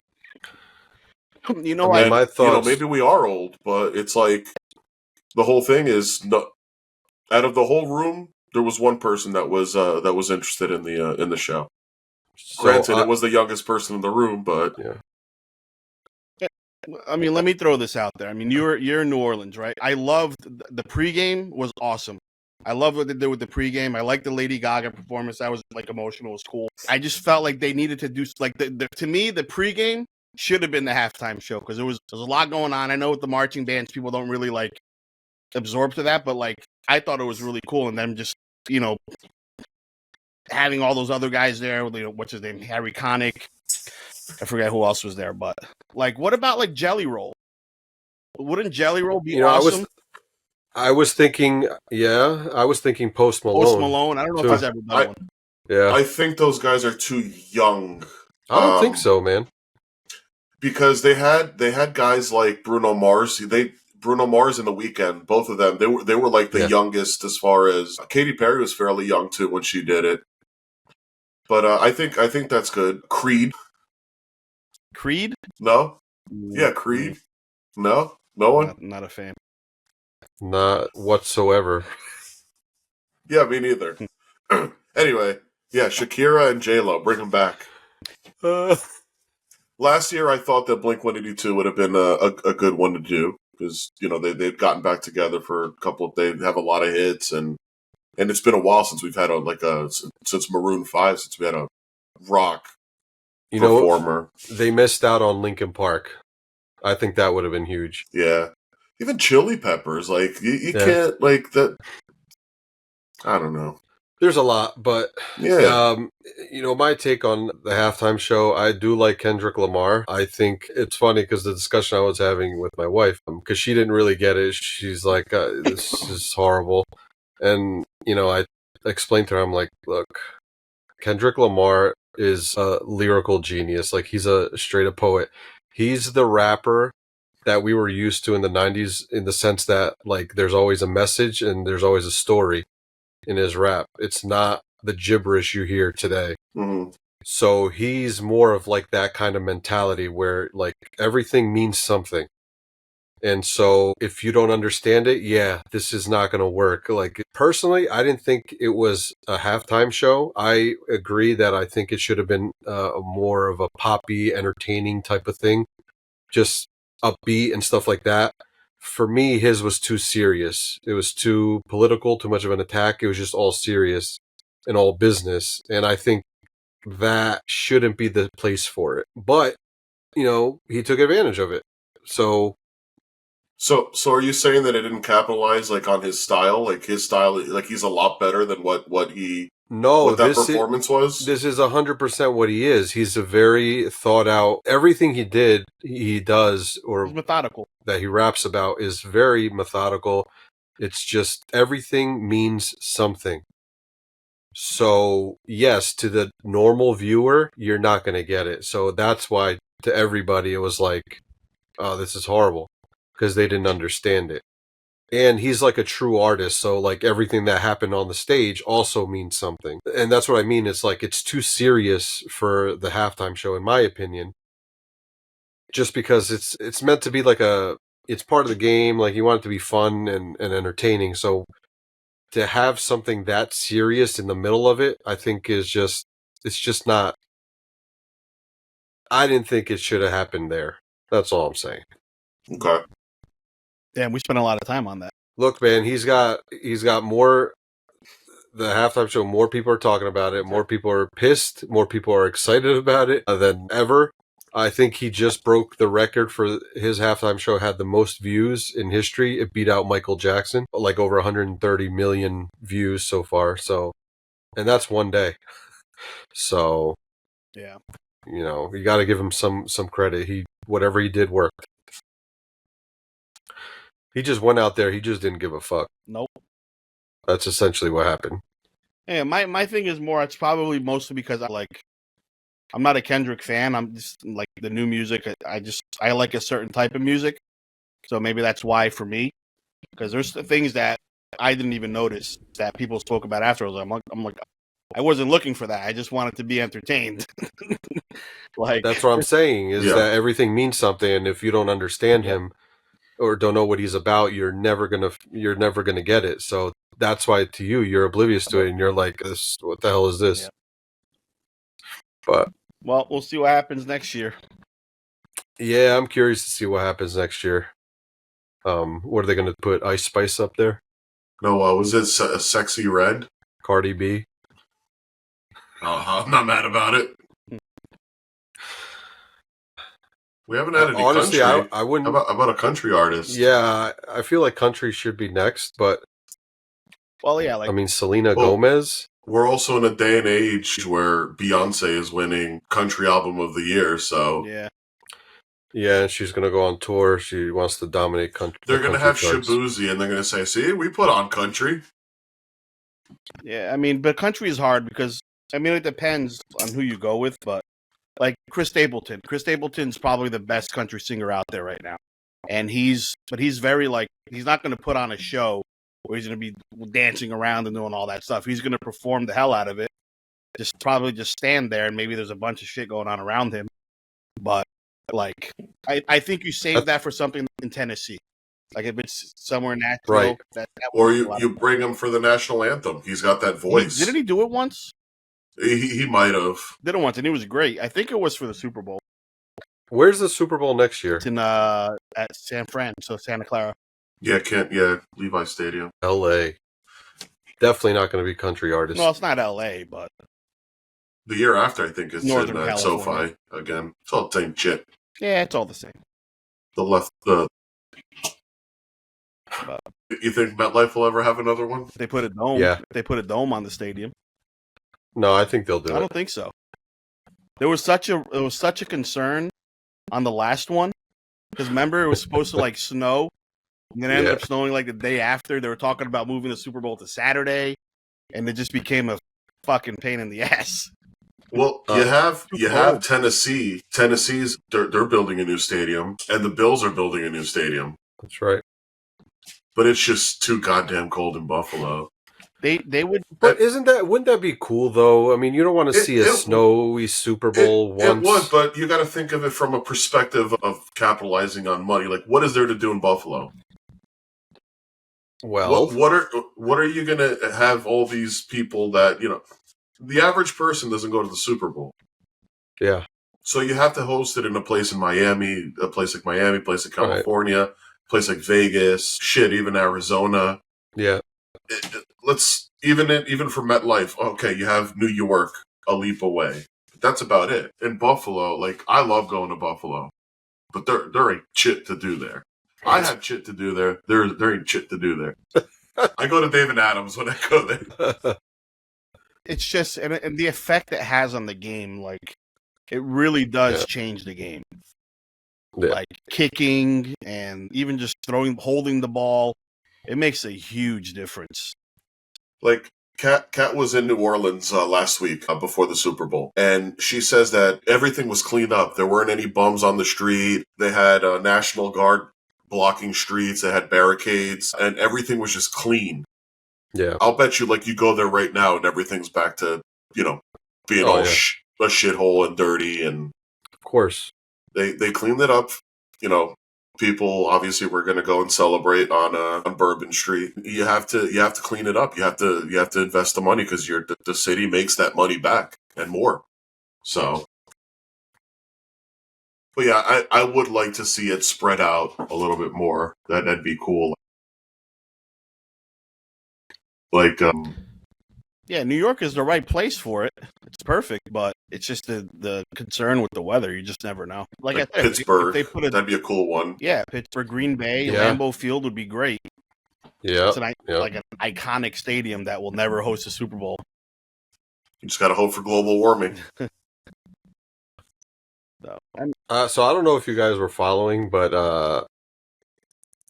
You know, I mean, my thoughts. Maybe we are old, but it's like the whole thing is out of the whole room, there was one person that was interested in the show. So Granted, it was the youngest person in the room, but yeah. I mean, let me throw this out there. I mean, you're in New Orleans, right? I loved the pregame was awesome. I love what they did with the pregame. I like the Lady Gaga performance. That was like emotional. It was cool. I just felt like they needed to do like to me the pregame should have been the halftime show because there was a lot going on. I know with the marching bands, people don't really like absorb to that, but like I thought it was really cool. And then just having all those other guys there. What's his name? Harry Connick. I forget who else was there, but like, what about like Jelly Roll? Wouldn't Jelly Roll be awesome? I was thinking Post Malone. Post Malone. I don't know if he's ever done one. Yeah, I think those guys are too young. I don't think so, man. Because they had guys like Bruno Mars. Bruno Mars and The Weeknd, both of them. They were like the youngest as far as Katy Perry was fairly young too when she did it. But I think that's good. Creed. No. Yeah, Creed. No one. Not a fan. Not whatsoever. Yeah, me neither. Anyway, yeah, Shakira and J-Lo, bring them back. Last year, I thought that Blink-182 would have been a good one to do because they've gotten back together for a couple. They have a lot of hits, and it's been a while since we've had since Maroon 5, since we had a rock performer. They missed out on Linkin Park. I think that would have been huge. Yeah. Even Chili Peppers, like you can't like that. I don't know. There's a lot, but my take on the halftime show, I do like Kendrick Lamar. I think it's funny because the discussion I was having with my wife, because she didn't really get it. She's like, "This is horrible," and I explained to her, I'm like, "Look, Kendrick Lamar is a lyrical genius. Like he's a straight up poet. He's the rapper that we were used to in the 90s in the sense that like there's always a message and there's always a story in his rap. It's not the gibberish you hear today." Mm-hmm. So he's more of like that kind of mentality where like everything means something. And so if you don't understand it, this is not going to work. Like personally, I didn't think it was a halftime show. I agree that I think it should have been more of a poppy, entertaining type of thing. Just upbeat and stuff like that. For me, his was too serious. It was too political, too much of an attack. It was just all serious and all business. And I think that shouldn't be the place for it. But, he took advantage of it. So are you saying that it didn't capitalize like on his style? Like his style, like he's a lot better than what that performance was? This is 100% what he is. He's a very thought out. Everything he does, or he's methodical. That he raps about is very methodical. It's just everything means something. So yes, to the normal viewer, you're not going to get it. So that's why to everybody it was like, oh, this is horrible because they didn't understand it. And he's like a true artist, so like everything that happened on the stage also means something. And that's what I mean. It's like it's too serious for the halftime show, in my opinion. Just because it's meant to be like it's part of the game, like you want it to be fun and entertaining. So to have something that serious in the middle of it, I think it's just not. I didn't think it should have happened there. That's all I'm saying. Okay. Damn, we spent a lot of time on that. Look, man, he's got more. The halftime show, more people are talking about it. More people are pissed. More people are excited about it than ever. I think he just broke the record for his halftime show, had the most views in history. It beat out Michael Jackson, like over 130 million views so far. So, and that's one day. So, Yeah. you know, you got to give him some credit. Whatever he did worked. He just went out there. He just didn't give a fuck. Nope. That's essentially what happened. Yeah, my thing is more. It's probably mostly because I'm not a Kendrick fan. I'm just like the new music. I like a certain type of music, so maybe that's why for me. Because there's things that I didn't even notice that people spoke about afterwards. I'm like, I wasn't looking for that. I just wanted to be entertained. Like That's what I'm saying is Yeah. that everything means something, and if you don't understand him or don't know what he's about, you're never gonna get it. So that's why to you, you're oblivious to it, and you're like, "This, what the hell is this?" Yeah. But well, we'll see what happens next year. yeah, I'm curious to see what happens next year. What are they going to put Ice Spice up there? No, was it Sexy Red? Cardi B. I'm not mad about it. We haven't had any Honestly, country. I wouldn't. How about a country artist? Yeah, I feel like country should be next, but Well, yeah, I mean Selena Gomez. We're also in a day and age where Beyonce is winning Country Album of the Year, so yeah, she's gonna go on tour. She wants to dominate country. They're gonna have Shabuzi, and they're gonna say, "See, we put on country." Yeah, I mean, but country is hard because I mean it depends on who you go with, but like Chris Stapleton. Chris Stapleton's probably the best country singer out there right now, and he's very he's not going to put on a show where he's going to be dancing around and doing all that stuff. He's going to perform the hell out of it. Probably just stand there, and maybe there's a bunch of shit going on around him. But like, I think you save that for something in Tennessee. Like if it's somewhere natural, right? Or you bring him for the national anthem. He's got that voice. Didn't he do it once? He might have. Did it once, and it was great. I think it was for the Super Bowl. Where's the Super Bowl next year? It's in at San Fran, so Santa Clara. Yeah, Levi Stadium. L.A. Definitely not going to be country artists. No, it's not L.A., but the year after, I think it's Northern in SoFi again. It's all the same shit. Yeah, it's all the same. You think MetLife will ever have another one? They put a dome. Yeah. They put a dome on the stadium. No, I think they'll do it. I don't think so. There was such a concern on the last one because remember it was supposed to snow, and then it ended up snowing the day after. They were talking about moving the Super Bowl to Saturday, and it just became a fucking pain in the ass. Well, you have Tennessee. Tennessee's they're building a new stadium, and the Bills are building a new stadium. That's right. But it's just too goddamn cold in Buffalo. They would. But wouldn't that be cool though? I mean, you don't want to see a snowy Super Bowl once. It would, but you got to think of it from a perspective of capitalizing on money. Like, what is there to do in Buffalo? Well, what are you going to have all these people that the average person doesn't go to the Super Bowl. Yeah. So you have to host it in a place in Miami, a place like California, a place like Vegas, even Arizona. Yeah. Let's even for MetLife. Okay, you have New York a leap away. But that's about it. In Buffalo, I love going to Buffalo, but there ain't shit to do there. I have shit to do there. There ain't shit to do there. I go to David Adams when I go there. It's just and the effect it has on the game, it really does change the game. Yeah. Kicking and even just holding the ball, it makes a huge difference. Kat was in New Orleans last week before the Super Bowl, and she says that everything was cleaned up. There weren't any bums on the street. They had a National Guard blocking streets. They had barricades, and everything was just clean. Yeah, I'll bet you, you go there right now, and everything's back to being a shithole and dirty. And of course, they cleaned it up. People obviously were going to go and celebrate on Bourbon Street. You have to clean it up. You have to invest the money because the city makes that money back and more. So, but yeah, I would like to see it spread out a little bit more. That'd be cool. Yeah, New York is the right place for it. It's perfect, but It's just the concern with the weather. You just never know. Like I said, Pittsburgh, if they put that'd be a cool one. Yeah, Pittsburgh, Green Bay, Yeah. Lambeau Field would be great. Yeah. It's like an iconic stadium that will never host a Super Bowl. You just got to hope for global warming. So I don't know if you guys were following, but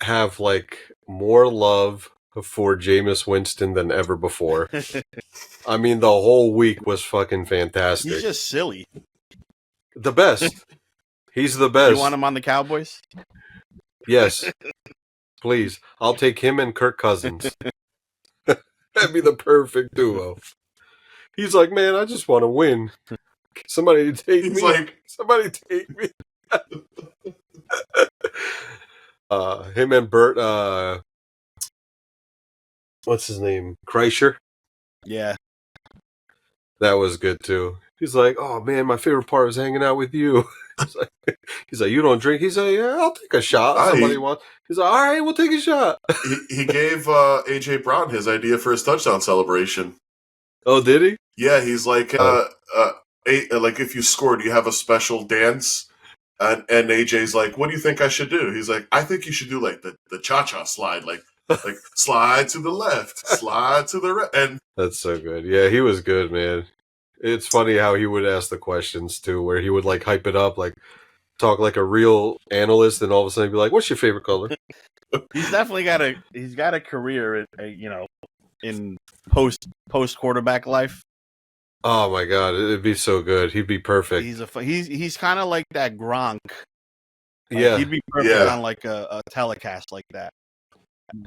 have like more love for Jameis Winston than ever before. I mean, the whole week was fucking fantastic. He's just silly. The best. He's the best. You want him on the Cowboys? Yes. Please. I'll take him and Kirk Cousins. That'd be the perfect duo. He's like, man, I just want to win. Somebody take He's me. like, Somebody take me. Him and Bert, what's his name? Kreischer? Yeah. That was good too. He's like, oh man, my favorite part was hanging out with you. He's like, you don't drink? He's like, yeah, I'll take a shot. Somebody wants. He's like, all right, we'll take a shot. he gave AJ Brown his idea for his touchdown celebration. Oh, did he? Yeah, he's like, like if you scored, you have a special dance. And AJ's like, what do you think I should do? He's like, I think you should do like the cha-cha slide, like slide to the left, slide to the right. And that's so good. Yeah, he was good, man. It's funny how he would ask the questions too, where he would like hype it up, like talk like a real analyst, and all of a sudden be like, "What's your favorite color?" He's definitely got a career, in post quarterback life. Oh my god, it'd be so good. He'd be perfect. He's kind of like that Gronk. Yeah, he'd be perfect on like a telecast like that.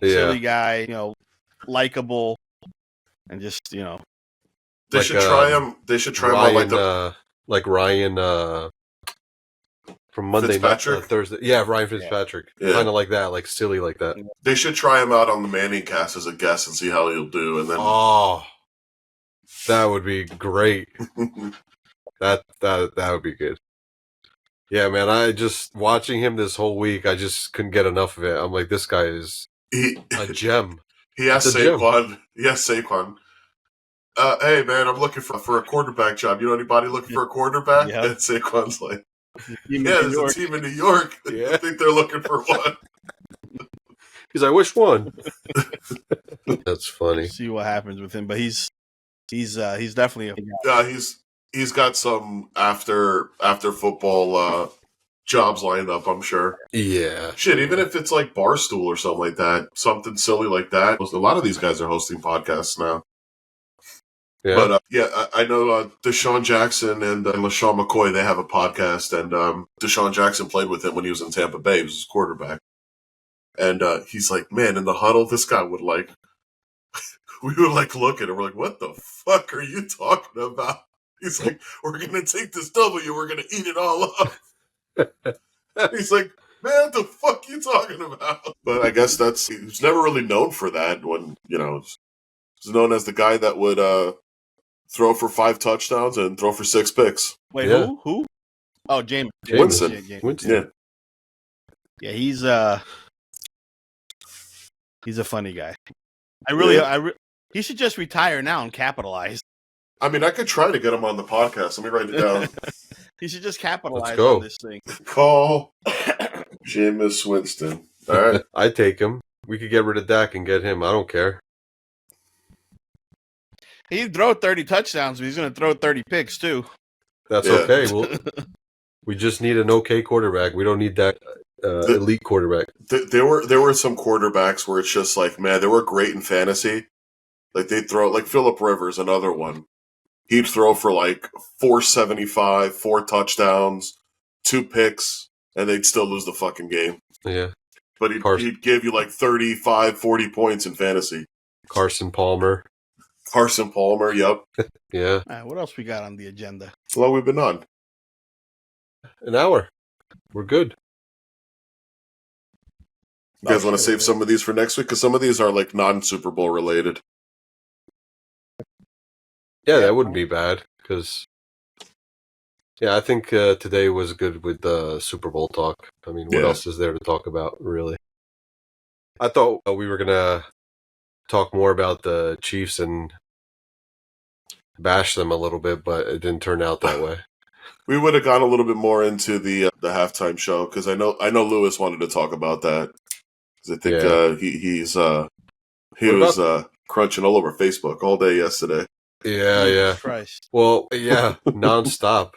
Silly guy, likable, and just They should try him. They should try Ryan, him on like Ryan from Monday Night Thursday. Yeah, Ryan Fitzpatrick. Yeah. Kind of like that, like silly like that. They should try him out on the Manning cast as a guest and see how he'll do. And then that would be great. that would be good. Yeah, man. I just watching him this whole week. I just couldn't get enough of it. I'm like, this guy is a gem. He asked Saquon. Hey man, I'm looking for a quarterback job. You know anybody looking for a quarterback? Yeah. And Saquon's like, there's a team in New York. Yeah. I think they're looking for one. He's like, which one? That's funny. See what happens with him, but he's definitely he's got some after football jobs lined up, I'm sure. Yeah. Shit, even if it's like Barstool or something like that, something silly like that. A lot of these guys are hosting podcasts now. Yeah. But I know Deshaun Jackson and LaShawn McCoy, they have a podcast, and Deshaun Jackson played with him when he was in Tampa Bay. He was his quarterback. And he's like, man, in the huddle, this guy would like, we would like look at him, we're like, what the fuck are you talking about? He's like, we're going to take this W, we're going to eat it all up. And he's like, man, what the fuck are you talking about? But I guess he was never really known for that when, he's known as the guy that would throw for 5 touchdowns and throw for 6 picks. Wait, who? Oh, Jameis Winston. Winston. Yeah, he's a funny guy. He should just retire now and capitalize. I mean, I could try to get him on the podcast. Let me write it down. He should just capitalize on this thing. Call Jameis Winston. All right. I'd take him. We could get rid of Dak and get him. I don't care. He'd throw 30 touchdowns, but he's going to throw 30 picks, too. That's okay. We just need an okay quarterback. We don't need that elite quarterback. There were some quarterbacks where it's just like, man, they were great in fantasy. Like, they'd throw, like Phillip Rivers, another one. He'd throw for like 475, 4 touchdowns, 2 picks, and they'd still lose the fucking game. Yeah. But he'd give you like 35, 40 points in fantasy. Carson Palmer, yep. Yeah. All right, what else we got on the agenda? How long we've been on? An hour. We're good. You guys want to save some of these for next week? Because some of these are like non-Super Bowl related. Yeah, that wouldn't be bad. Because, I think today was good with the Super Bowl talk. I mean, what else is there to talk about, really? I thought we were going to talk more about the Chiefs and bash them a little bit, but it didn't turn out that way. We would have gone a little bit more into the halftime show because I know Lewis wanted to talk about that because I think he was crunching all over Facebook all day yesterday. Yeah, yeah. Christ. Well, yeah, nonstop.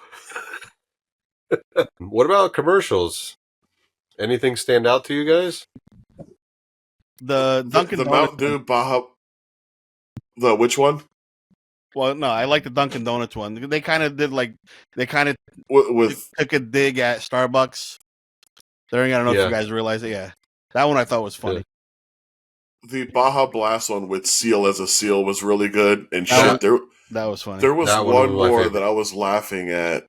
What about commercials? Anything stand out to you guys? The Dunkin' the Donuts Mountain Dew Baja. The which one? Well, no, I like the Dunkin' Donuts one. They kind of did With took a dig at Starbucks. I don't know if you guys realize it. Yeah, that one I thought was funny. The Baja Blast one with Seal as a seal was really good. And That shit, that was funny. there was That one was more that I was laughing at.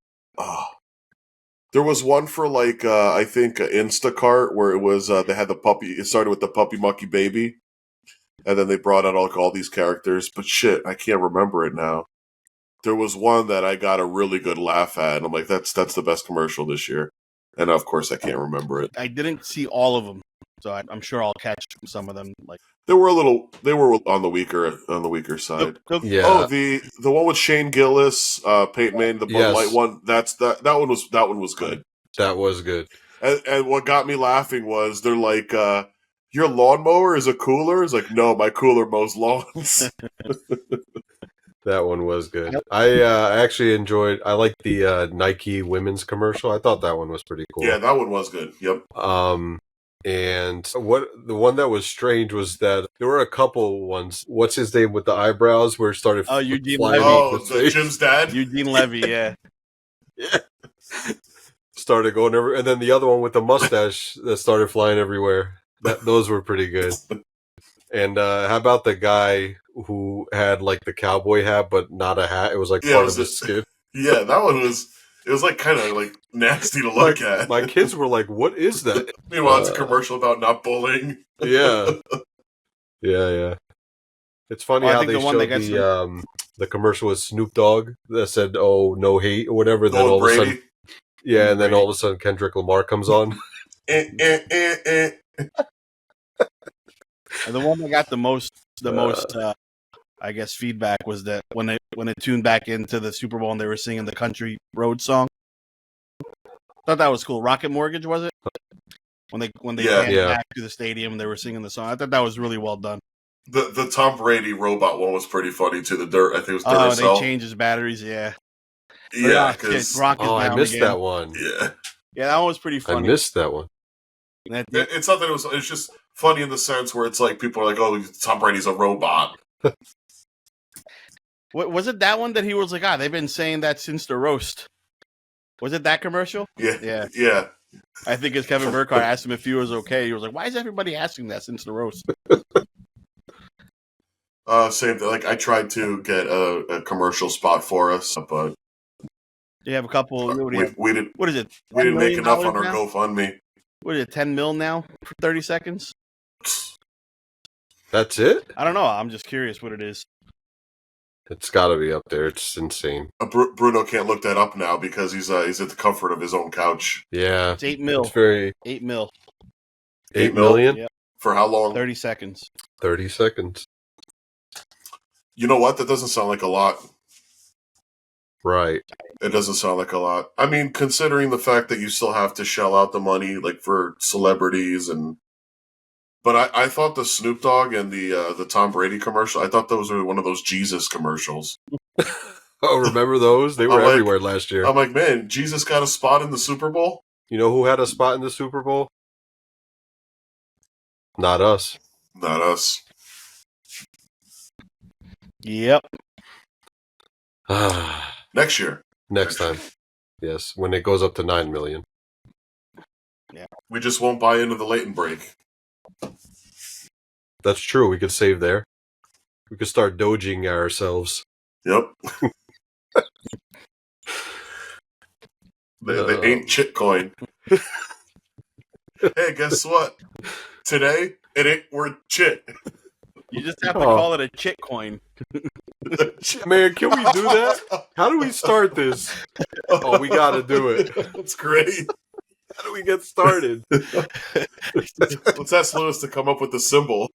There was one for I think Instacart where it was they had the puppy. It started with the Puppy Monkey Baby, and then they brought out all these characters. But shit, I can't remember it now. There was one that I got a really good laugh at, and I'm like, that's the best commercial this year. And of course, I can't remember it. I didn't see all of them, so I'm sure I'll catch some of them. Like They were on the weaker side. Yeah. Oh, the one with Shane Gillis, Peyton Manning, the Bud Light one. That one was good. That was good. And what got me laughing was they're like, your lawnmower is a cooler? It's like, no, my cooler mows lawns. That one was good. I actually enjoyed. I liked the Nike women's commercial. I thought that one was pretty cool. Yeah, that one was good. Yep. And the one that was strange was that there were a couple ones. What's his name with the eyebrows where it started? Eugene flying Levy. The Jim's dad. Eugene Levy, yeah. Yeah. Started going over, and then the other one with the mustache that started flying everywhere. Those were pretty good. And how about the guy who had like the cowboy hat, but not a hat? It was like part of his skin. Yeah, that one was. It was like kind of like nasty to look at. My kids were like, "What is that?" Meanwhile, it's a commercial about not bullying. Yeah, yeah. It's funny how they showed the commercial with Snoop Dogg that said, "Oh, no hate" or whatever. Then all of a sudden, and then all of a sudden Kendrick Lamar comes on. The one that got the most, I guess, feedback was that when it tuned back into the Super Bowl and they were singing the Country Road song. Thought that was cool. Rocket Mortgage, was it? When they came back to the stadium and they were singing the song. I thought that was really well done. The Tom Brady robot one was pretty funny too. The dirt, I think it was Duracell. Oh, they changed his batteries. Yeah. Yeah, because I missed that one. Yeah, that one was pretty funny. I missed that one. It's not that it's just funny in the sense where it's like people are like, "Oh, Tom Brady's a robot." What was it? That one that he was like, they've been saying that since the roast. Was it that commercial? Yeah. I think as Kevin Burkhardt asked him if he was okay, he was like, "Why is everybody asking that since the roast?" Same thing. Like I tried to get a commercial spot for us, but you have a couple. We didn't. What is it? We didn't make enough on our GoFundMe. What is it? 10 mil now for 30 seconds? That's it? I don't know. I'm just curious what it is. It's got to be up there. It's insane. Bruno can't look that up now because he's at the comfort of his own couch. Yeah, it's 8 mil. It's very 8 mil. 8 million? Yep. For how long? 30 seconds. 30 seconds. You know what? That doesn't sound like a lot. Right. It doesn't sound like a lot. I mean, considering the fact that you still have to shell out the money, like for celebrities but I thought the Snoop Dogg and the Tom Brady commercial, I thought those were one of those Jesus commercials. Oh, remember those? They were everywhere last year. I'm like, man, Jesus got a spot in the Super Bowl? You know who had a spot in the Super Bowl? Not us. Not us. Yep. Next year. Next time. Yes, when it goes up to 9 million. Yeah. We just won't buy into the Leighton break. That's true. We could save there. We could start doging ourselves. Yep. They ain't Chit coin. Hey, guess what? Today, it ain't worth Chit. You just have to call it a Chit coin. Man, can we do that? How do we start this? Oh, we got to do it. That's great. How do we get started? Let's ask Lewis to come up with the symbol.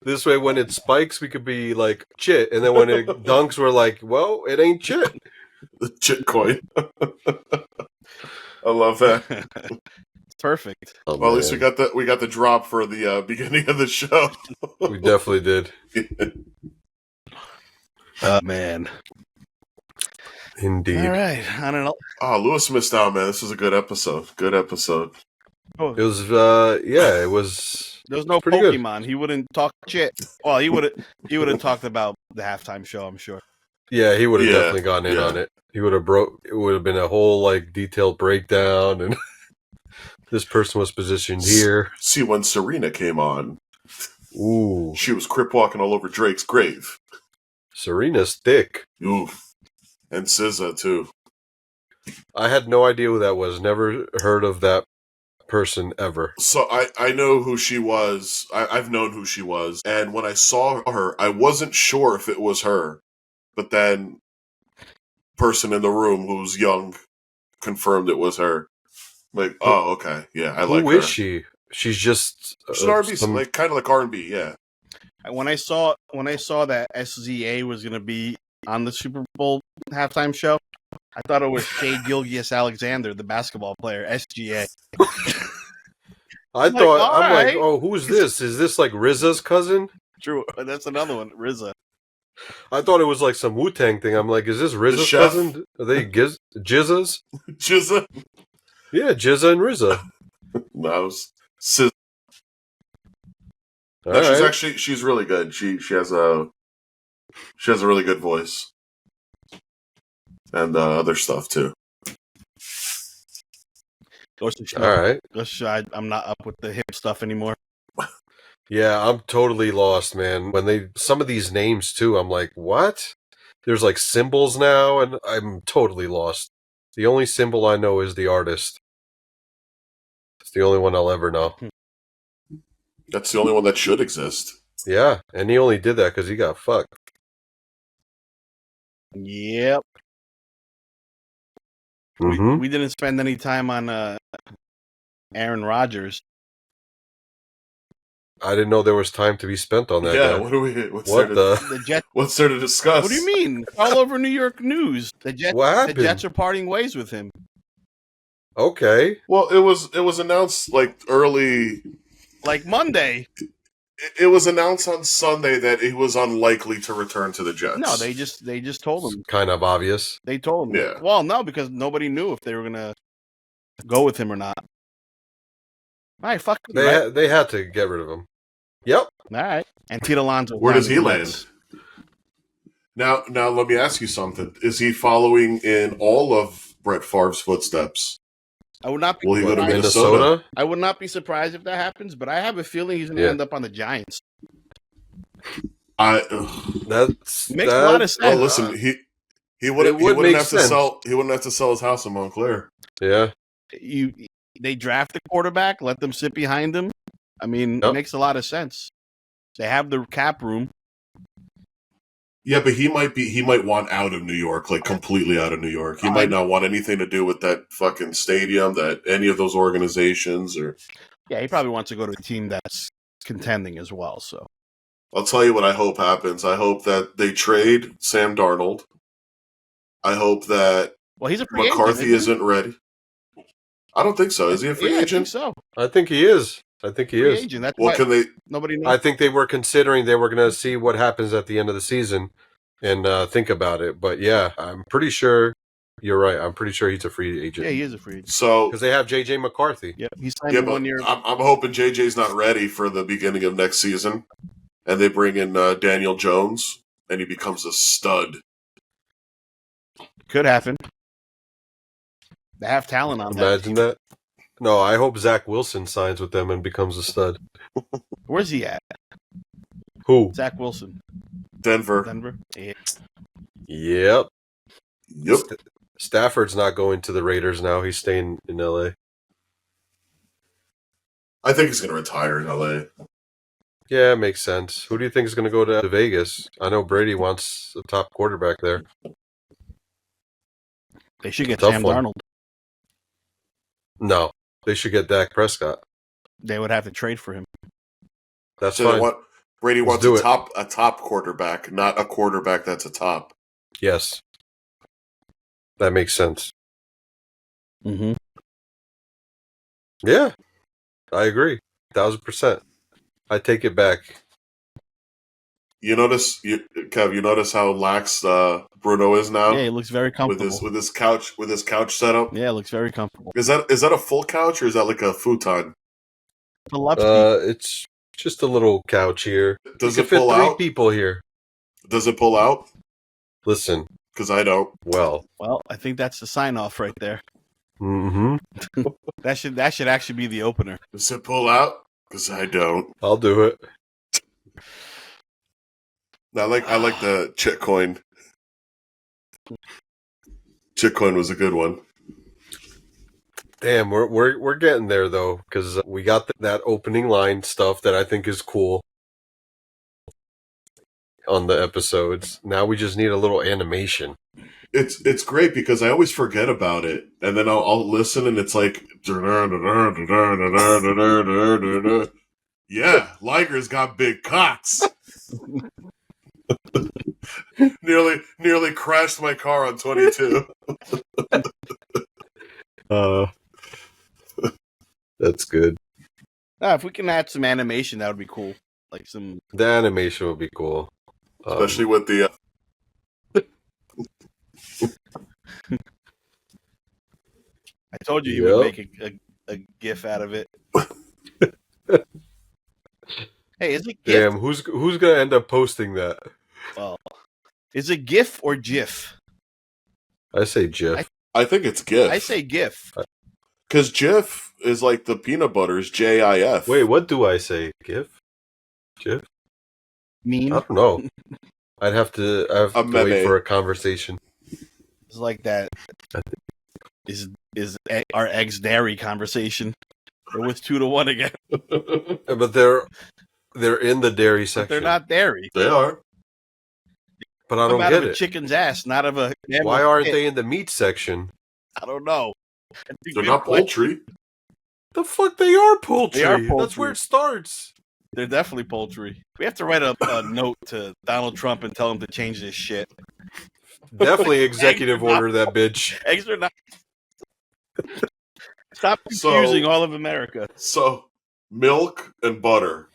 This way, when it spikes, we could be like Chit, and then when it dunks, we're like, well, it ain't Chit. The Chit coin. I love that. It's perfect. Oh, Well, at least man. we got the drop for the beginning of the show. We definitely did. Oh man. Indeed. All right. I don't know. Oh, Lewis missed out, man. This was a good episode. Good episode. It was, it was. There was no pretty good. Pokemon. He wouldn't talk shit. Well, he would have talked about the halftime show, I'm sure. Yeah, he would have Yeah, definitely gone in yeah. on it. He would have It would have been a whole like detailed breakdown, and this person was positioned here. See, when Serena came on, Ooh, she was crip walking all over Drake's grave. Serena's thick. Oof. And SZA, too. I had no idea who that was. Never heard of that person ever. So I know who she was. I've known who she was. And when I saw her, I wasn't sure if it was her. But then, person in the room who's young confirmed it was her. Like, oh, okay. Yeah, I like her. Who is she? She's just She's an R&B, like, kind of like R&B, yeah. When I saw that SZA was going to be on the Super Bowl halftime show, I thought it was Shea Gilgeous-Alexander, the basketball player, SGA. I'm like, right. oh, who's this? Is this like RZA's cousin? True, that's another one, RZA. I thought it was like some Wu-Tang thing. I'm like, is this RZA's chef? cousin? Are they Jizzas? Jizza? Yeah, Jizza and RZA. No, it was SZA. All No, right. she's really good. She has a really good voice. And other stuff, too. Goes to show. All right. Goes to show I'm not up with the hip stuff anymore. Yeah, I'm totally lost, man. When some of these names too, I'm like, what? There's like symbols now, and I'm totally lost. The only symbol I know is the artist. It's the only one I'll ever know. That's the only one that should exist. Yeah, and he only did that because he got fucked. Yep. Mm-hmm. We didn't spend any time on Aaron Rodgers. I didn't know there was time to be spent on that. Yeah, guy. What's there to discuss? What do you mean? All over New York news. What happened? The Jets are parting ways with him. Okay. Well, it was announced like early, like Monday. It was announced on Sunday that he was unlikely to return to the Jets. No, they just told him. It's kind of obvious. They told him. Yeah. Well, no, because nobody knew if they were gonna go with him or not. All right, fuck. They had to get rid of him. Yep. All right. And Pete Alonso. Where does he land? Now, let me ask you something. Is he following in all of Brett Favre's footsteps? I would not be. Will he go to Minnesota? I would not be surprised if that happens, but I have a feeling he's going to end up on the Giants. That makes a lot of sense. Oh, listen, he wouldn't have to sell. He wouldn't have to sell his house in Montclair. Yeah. They draft the quarterback, let them sit behind him. I mean, It makes a lot of sense. They have the cap room. Yeah, but he might want out of New York, like completely out of New York. He might not want anything to do with that fucking stadium, that any of those organizations, or. Yeah, he probably wants to go to a team that's contending as well. So, I'll tell you what I hope happens. I hope that they trade Sam Darnold. I hope that he's a free McCarthy agent, isn't ready. I don't think so. Is he a free agent? I think so. I think he is. Free agent. That's why nobody knows. I think they were considering they were going to see what happens at the end of the season and think about it. But yeah, I'm pretty sure you're right. I'm pretty sure he's a free agent. Yeah, he is a free agent. So because they have JJ McCarthy. Yeah, he's signed 1 year. I'm hoping JJ's not ready for the beginning of next season, and they bring in Daniel Jones, and he becomes a stud. Could happen. They have talent on that. Imagine that. No, I hope Zach Wilson signs with them and becomes a stud. Where's he at? Who? Zach Wilson. Denver. Yeah. Yep. Stafford's not going to the Raiders now. He's staying in LA. I think he's going to retire in LA. Yeah, it makes sense. Who do you think is going to go to Vegas? I know Brady wants a top quarterback there. They should get Sam Darnold. No, they should get Dak Prescott. They would have to trade for him. That's fine. Brady Let's wants do a top quarterback, not a quarterback that's a top. Yes. That makes sense. Mm-hmm. Yeah, I agree. 1,000%. I take it back. Kev, you notice how lax Bruno is now? Yeah, he looks very comfortable. With his couch setup. Yeah, it looks very comfortable. Is that a full couch or is that like a futon? The love seat. It's just a little couch here. Does You it can fit pull 3 out? people here. Does it pull out? Listen, Because I don't. well. Well, I think that's the sign off right there. Mm-hmm. That should actually be the opener. Does it pull out? Because I don't. I'll do it. I like the Chit coin. Chit coin was a good one. Damn, we're getting there though, because we got that opening line stuff that I think is cool on the episodes. Now we just need a little animation. It's great because I always forget about it, and then I'll listen, and it's like, yeah, Liger's got big cocks. nearly crashed my car on 22. That's good. If we can add some animation, that would be cool. Like some. The animation would be cool, Especially with the. I told you would make a GIF out of it. Hey, is it GIF? Damn, who's gonna end up posting that? Well, is it GIF or GIF? I say GIF. I think it's GIF. I say GIF. Because GIF is like the peanut butter's JIF. Wait, what do I say? GIF? GIF? Meme? I don't know. I have to wait for a conversation. It's like that. Is our eggs dairy conversation? We're with 2-1 again. But they're in the dairy section. But they're not dairy. They are. But I don't out get of a it. chicken's ass, not of a. Why aren't they in the meat section? I don't know. They're not poultry. The fuck, they are poultry. They are poultry. That's where it starts. They're definitely poultry. We have to write a note to Donald Trump and tell him to change this shit. Definitely executive order that bitch. Eggs are not. Stop confusing all of America. So, milk and butter,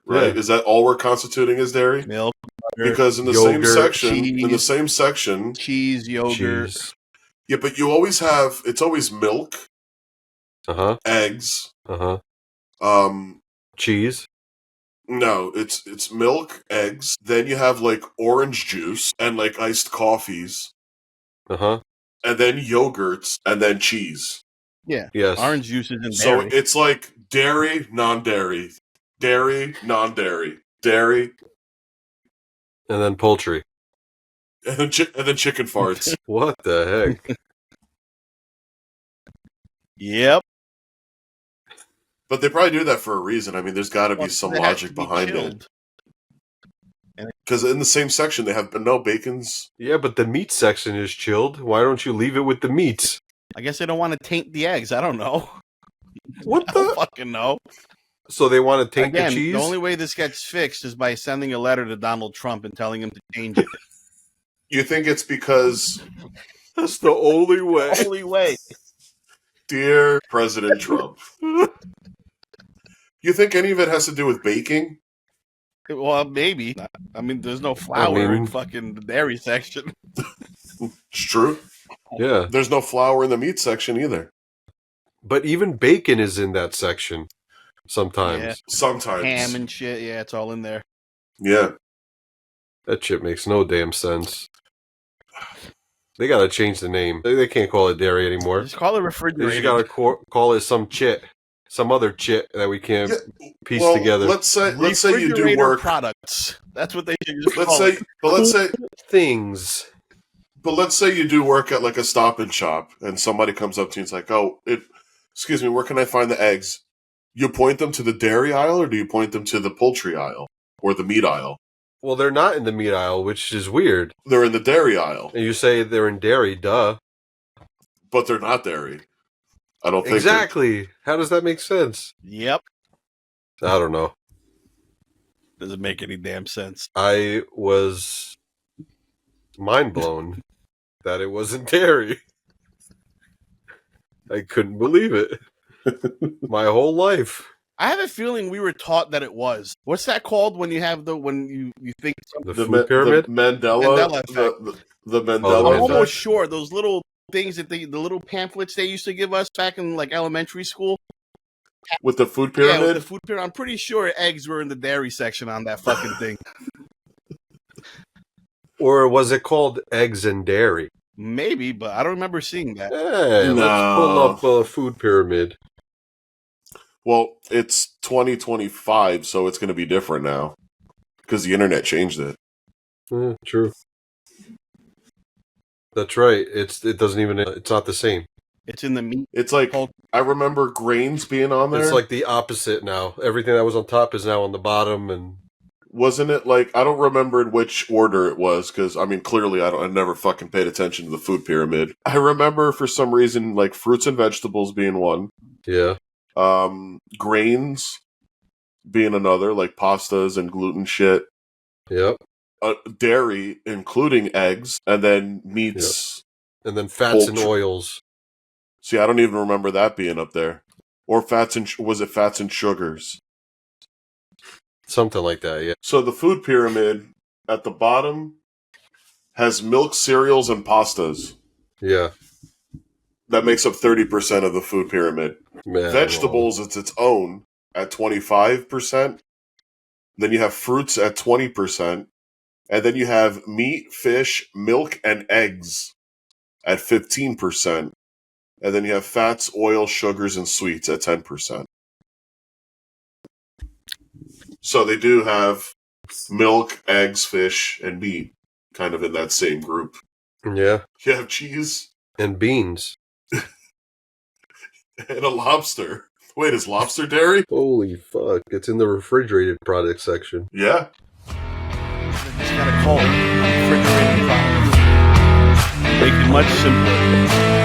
right? Yeah. Is that all we're constituting as dairy? Milk, butter, Because in the yogurt, same section, cheese, yogurt. Cheese. yeah, but you always have it's always milk, eggs, Cheese. no, it's milk, eggs. Then you have like orange juice and like iced coffees, and then yogurts, and then cheese. Yeah. Yes. Orange juice isn't So dairy. it's like dairy, non-dairy, dairy, non-dairy, dairy, And then poultry. and then chicken farts. What the heck? Yep. But they probably do that for a reason. I mean, there's got to be some It has logic to be behind it. chilled. Because in the same section, they have no bacons. Yeah, but the meat section is chilled. Why don't you leave it with the meats? I guess they don't want to taint the eggs. I don't know. What I don't the? fucking know. So they want to taint Again, the cheese? the only way this gets fixed is by sending a letter to Donald Trump and telling him to change it. You think it's because, That's the only way. Only way. dear President Trump, you think any of it has to do with baking? Well, maybe. I mean, there's no flour in fucking the dairy section. It's true. Yeah. There's no flour in the meat section either. But even bacon is in that section sometimes. Yeah. Sometimes. Ham and shit. Yeah, it's all in there. Yeah. That shit makes no damn sense. They gotta change the name. They can't call it dairy anymore. Just call it They refrigerated. just gotta call it some chit. Some other chit that we can't piece Well, together. let's say you do Refrigerator work. products. That's what they should just call it. Things. But let's say you do work at like a Stop and Shop, and somebody comes up to you and it's like, "Oh, excuse me, where can I find the eggs?" You point them to the dairy aisle, or do you point them to the poultry aisle or the meat aisle? Well, they're not in the meat aisle, which is weird. They're in the dairy aisle, And you say they're in dairy, duh. but they're not dairy. I don't think Exactly. How does that make sense? Yep. I don't know. Doesn't make any damn sense. I was mind blown that it wasn't dairy. I couldn't believe it. My whole life. I have a feeling we were taught that it was. What's that called when you have when you think something? The food pyramid? The Mandela effect. The Mandela I'm effect. almost sure those little things that the little pamphlets they used to give us back in like elementary school. With the food pyramid? Yeah, with the food pyramid. I'm pretty sure eggs were in the dairy section on that fucking thing. Or was it called eggs and dairy? Maybe, but I don't remember seeing that. Hey, No. let's pull up a food pyramid. Well, it's 2025, so it's going to be different now. Because the internet changed it. True. That's right. It doesn't even. It's not the same. It's in the meat. It's like, I remember grains being on there. It's like the opposite now. Everything that was on top is now on the bottom, and wasn't it like, I don't remember in which order it was, because, I mean, clearly I never fucking paid attention to the food pyramid. I remember for some reason, like, fruits and vegetables being one. yeah. Grains being another, like pastas and gluten shit. Yep. Dairy, including eggs, and then meats. Yep. And then fats poultry. and oils. See, I don't even remember that being up there. Or fats and was it fats and sugars? Something like that, yeah. So the food pyramid at the bottom has milk, cereals, and pastas. Yeah. That makes up 30% of the food pyramid. Man, Vegetables, it's its own at 25%. Then you have fruits at 20%. And then you have meat, fish, milk, and eggs at 15%. And then you have fats, oil, sugars, and sweets at 10%. So they do have milk, eggs, fish, and meat kind of in that same group. Yeah. You have cheese. And beans. And a lobster. Wait, is lobster dairy? Holy fuck. It's in the refrigerated product section. Yeah. It's kind of cold. Refrigerated products. Make it much simpler.